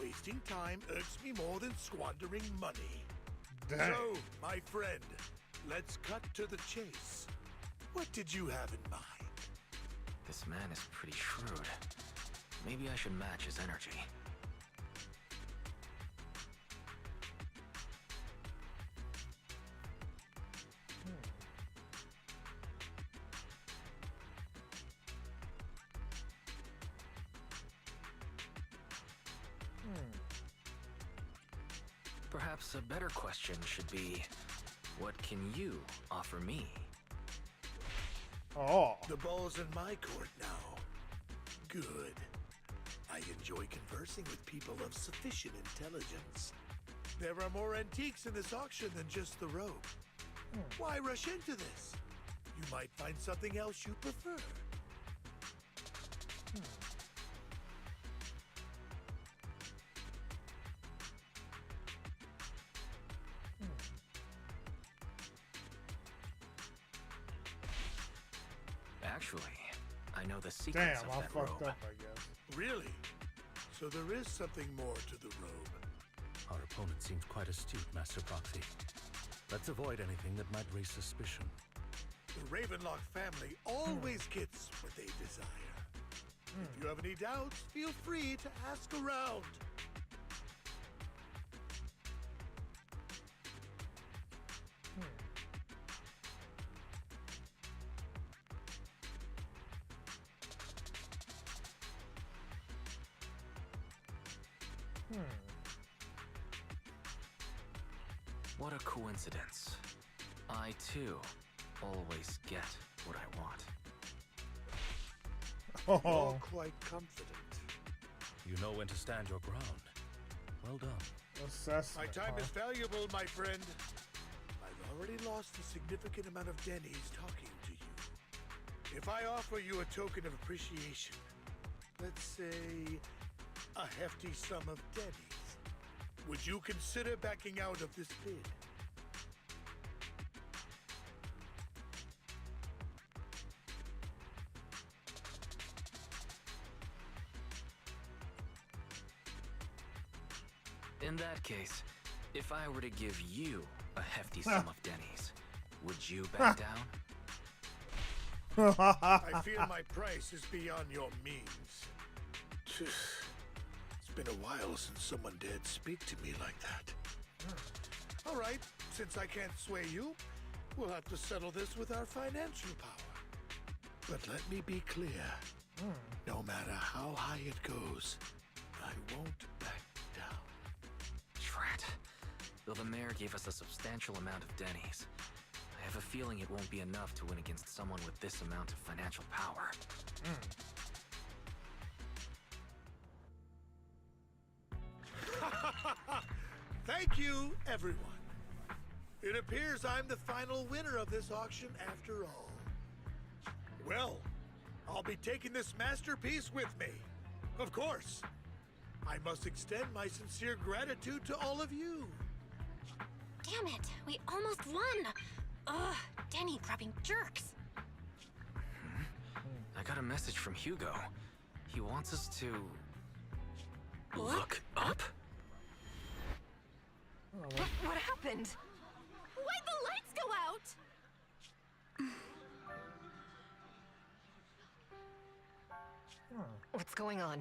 wasting time irks me more than squandering money. Dang. So, my friend, let's cut to the chase. What did you have in mind? This man is pretty shrewd. Maybe I should match his energy. Perhaps a better question should be, what can you offer me? Oh. The ball's in my court now. Good. I enjoy conversing with people of sufficient intelligence. There are more antiques in this auction than just the robe. Why rush into this? You might find something else you prefer. Actually, I know the secrets Damn, of I that fucked robe. up, I guess. Really? So there is something more to the robe. Our opponent seems quite astute, Master Proxy. Let's avoid anything that might raise suspicion. The Ravenlock family always gets what they desire. If you have any doubts, feel free to ask around. What a coincidence. I, too, always get what I want. You're quite confident. You know when to stand your ground. Well done. Assessment. My time is valuable, my friend. I've already lost a significant amount of dennies talking to you. If I offer you a token of appreciation, let's say a hefty sum of dennies, would you consider backing out of this bid? In that case, if I were to give you a hefty sum of dennies, would you back down? I feel my price is beyond your means. It's been a while since someone dared speak to me like that. All right, since I can't sway you, we'll have to settle this with our financial power. But let me be clear. No matter how high it goes, I won't back down. Drat. Though the mayor gave us a substantial amount of dennies, I have a feeling it won't be enough to win against someone with this amount of financial power. Thank you, everyone. It appears I'm the final winner of this auction after all. Well, I'll be taking this masterpiece with me. Of course. I must extend my sincere gratitude to all of you. Damn it, we almost won! Ugh, Denny grabbing jerks. I got a message from Hugo. He wants us to... look up? What happened? Why'd the lights go out? What's going on?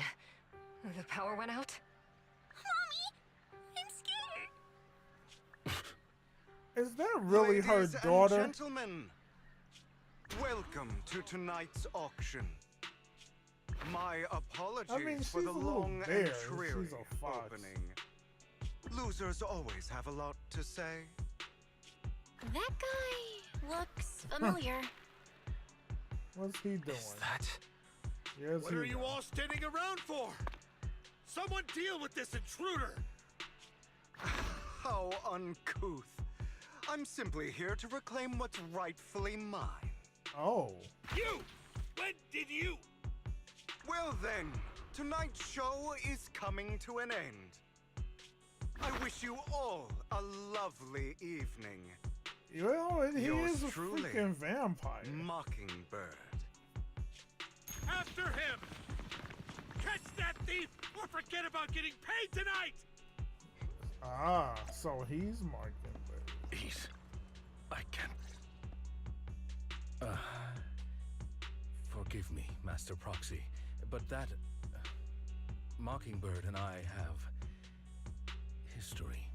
The power went out? Mommy! I'm scared! Is that really her Ladies daughter? and gentlemen, welcome to tonight's auction. My apologies for she's the a little long bear. and dreary She's a fox. opening. Losers always have a lot to say. That guy looks familiar. What's he doing? Is that... Yes, What he are you does. all standing around for? Someone deal with this intruder! How uncouth. I'm simply here to reclaim what's rightfully mine. Oh. You! When did you? Well then, tonight's show is coming to an end. I wish you all a lovely evening. Well, and he Yours is a truly, freaking vampire. Mockingbird. After him! Catch that thief or forget about getting paid tonight! Ah, so he's Mockingbird. He's... I can't... Forgive me, Master Proxy, but that... Mockingbird and I have... history.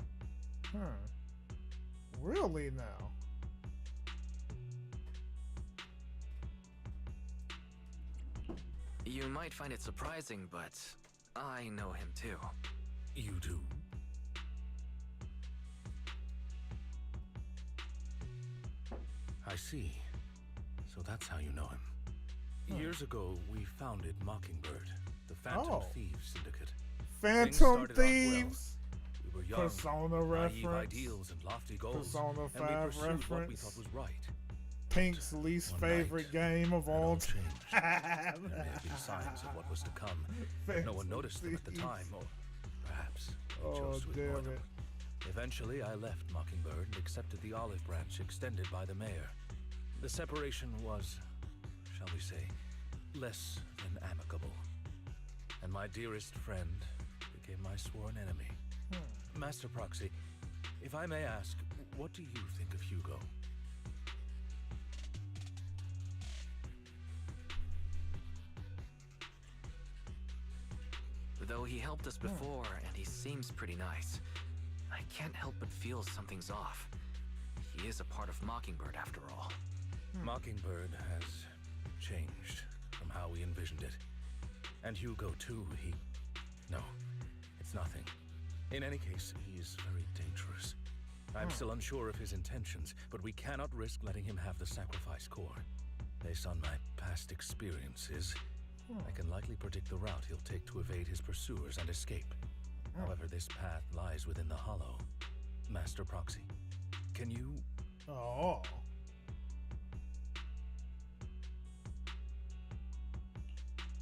Really now? You might find it surprising, but I know him too. You do? I see. So that's how you know him. Years ago, we founded Mockingbird, the Phantom Thieves Syndicate. Phantom Things started Thieves? Off well. We were young, Persona naive reference. ideals and lofty goals, Persona and 5 we pursued reference. what we thought was right. Pink's least One favorite night, game of all time. There may have been signs of what was to come. No one noticed them at the time, or perhaps we chose to ignore them. Eventually, I left Mockingbird and accepted the olive branch extended by the mayor. The separation was, shall we say, less than amicable. And my dearest friend became my sworn enemy. Master Proxy, if I may ask, what do you think of Hugo? Though he helped us before, and he seems pretty nice, I can't help but feel something's off. He is a part of Mockingbird after all. Mockingbird has changed from how we envisioned it. And Hugo too, No, it's nothing. In any case, he is very dangerous. I'm still unsure of his intentions, but we cannot risk letting him have the sacrifice core. Based on my past experiences, I can likely predict the route he'll take to evade his pursuers and escape. However, this path lies within the hollow. Master Proxy, can you... Oh.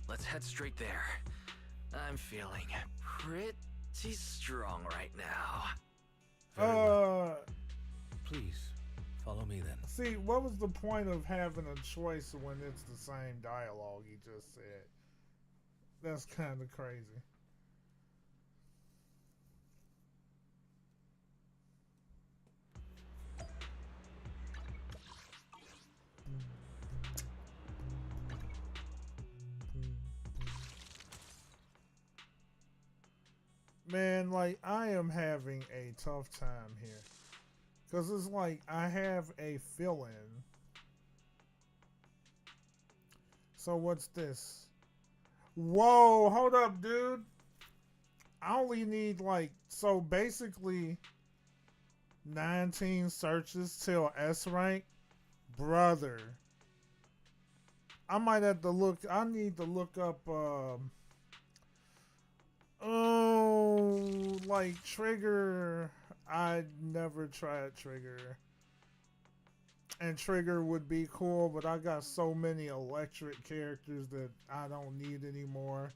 Let's head straight there. I'm feeling pretty strong right now. Please, follow me then. See, what was the point of having a choice when it's the same dialogue he just said? That's kind of crazy. Man, like, I am having a tough time here. Because it's like, I have a fill-in. So what's this? Whoa, hold up, dude. I only need, like, so basically 19 searches till S rank. Brother. I might have to look, I need to look up, like Trigger. I never tried Trigger. And Trigger would be cool, but I got so many electric characters that I don't need anymore.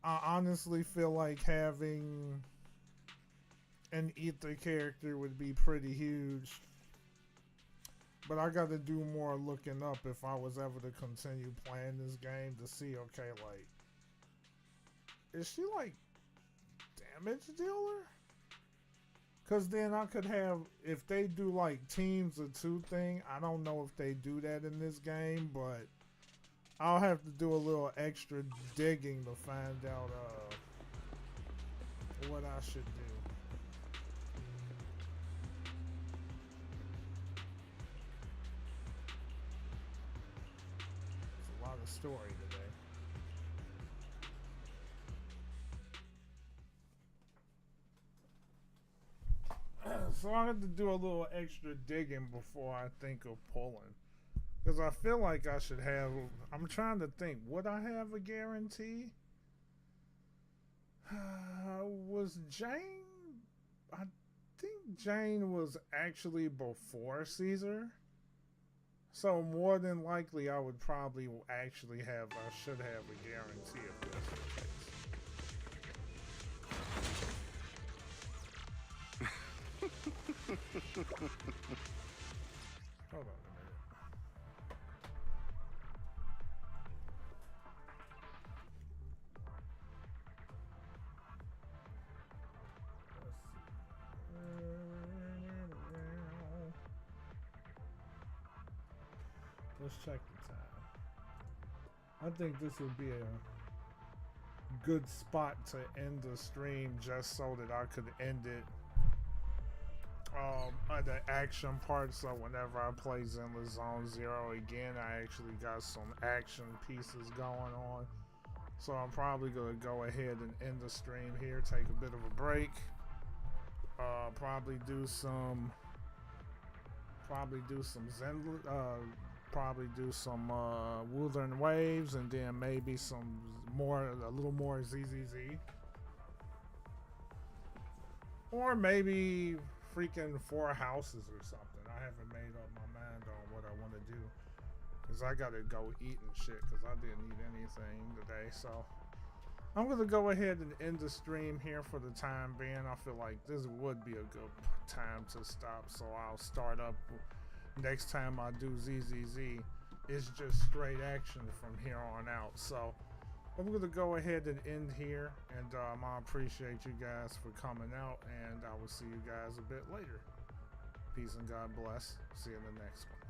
I honestly feel like having an ether character would be pretty huge. But I got to do more looking up if I was ever to continue playing this game to see, okay, like, is she like damage dealer? Because then I could have, if they do like teams of two thing, I don't know if they do that in this game, but I'll have to do a little extra digging to find out what I should do. It's a lot of story today. So I have to do a little extra digging before I think of pulling. Because I feel like I should have... I'm trying to think. Would I have a guarantee? Was Jane... I think Jane was actually before Caesar. So more than likely I would probably actually have... I should have a guarantee of this. Hold on a minute. Let's check the time. I think this would be a good spot to end the stream just so that I could end it on the action part, so whenever I play Zenless Zone Zero again, I actually got some action pieces going on. So I'm probably gonna go ahead and end the stream here, take a bit of a break, probably do some Zenless, probably do some Wuthering Waves, and then maybe a little more ZZZ, or maybe freaking 4 houses or something. I haven't made up my mind on what I want to do, because I gotta go eat and shit, because I didn't eat anything today. So I'm gonna go ahead and end the stream here for the time being. I feel like this would be a good time to stop, so I'll start up next time I do ZZZ. It's just straight action from here on out. So I'm going to go ahead and end here, and I appreciate you guys for coming out, and I will see you guys a bit later. Peace and God bless. See you in the next one.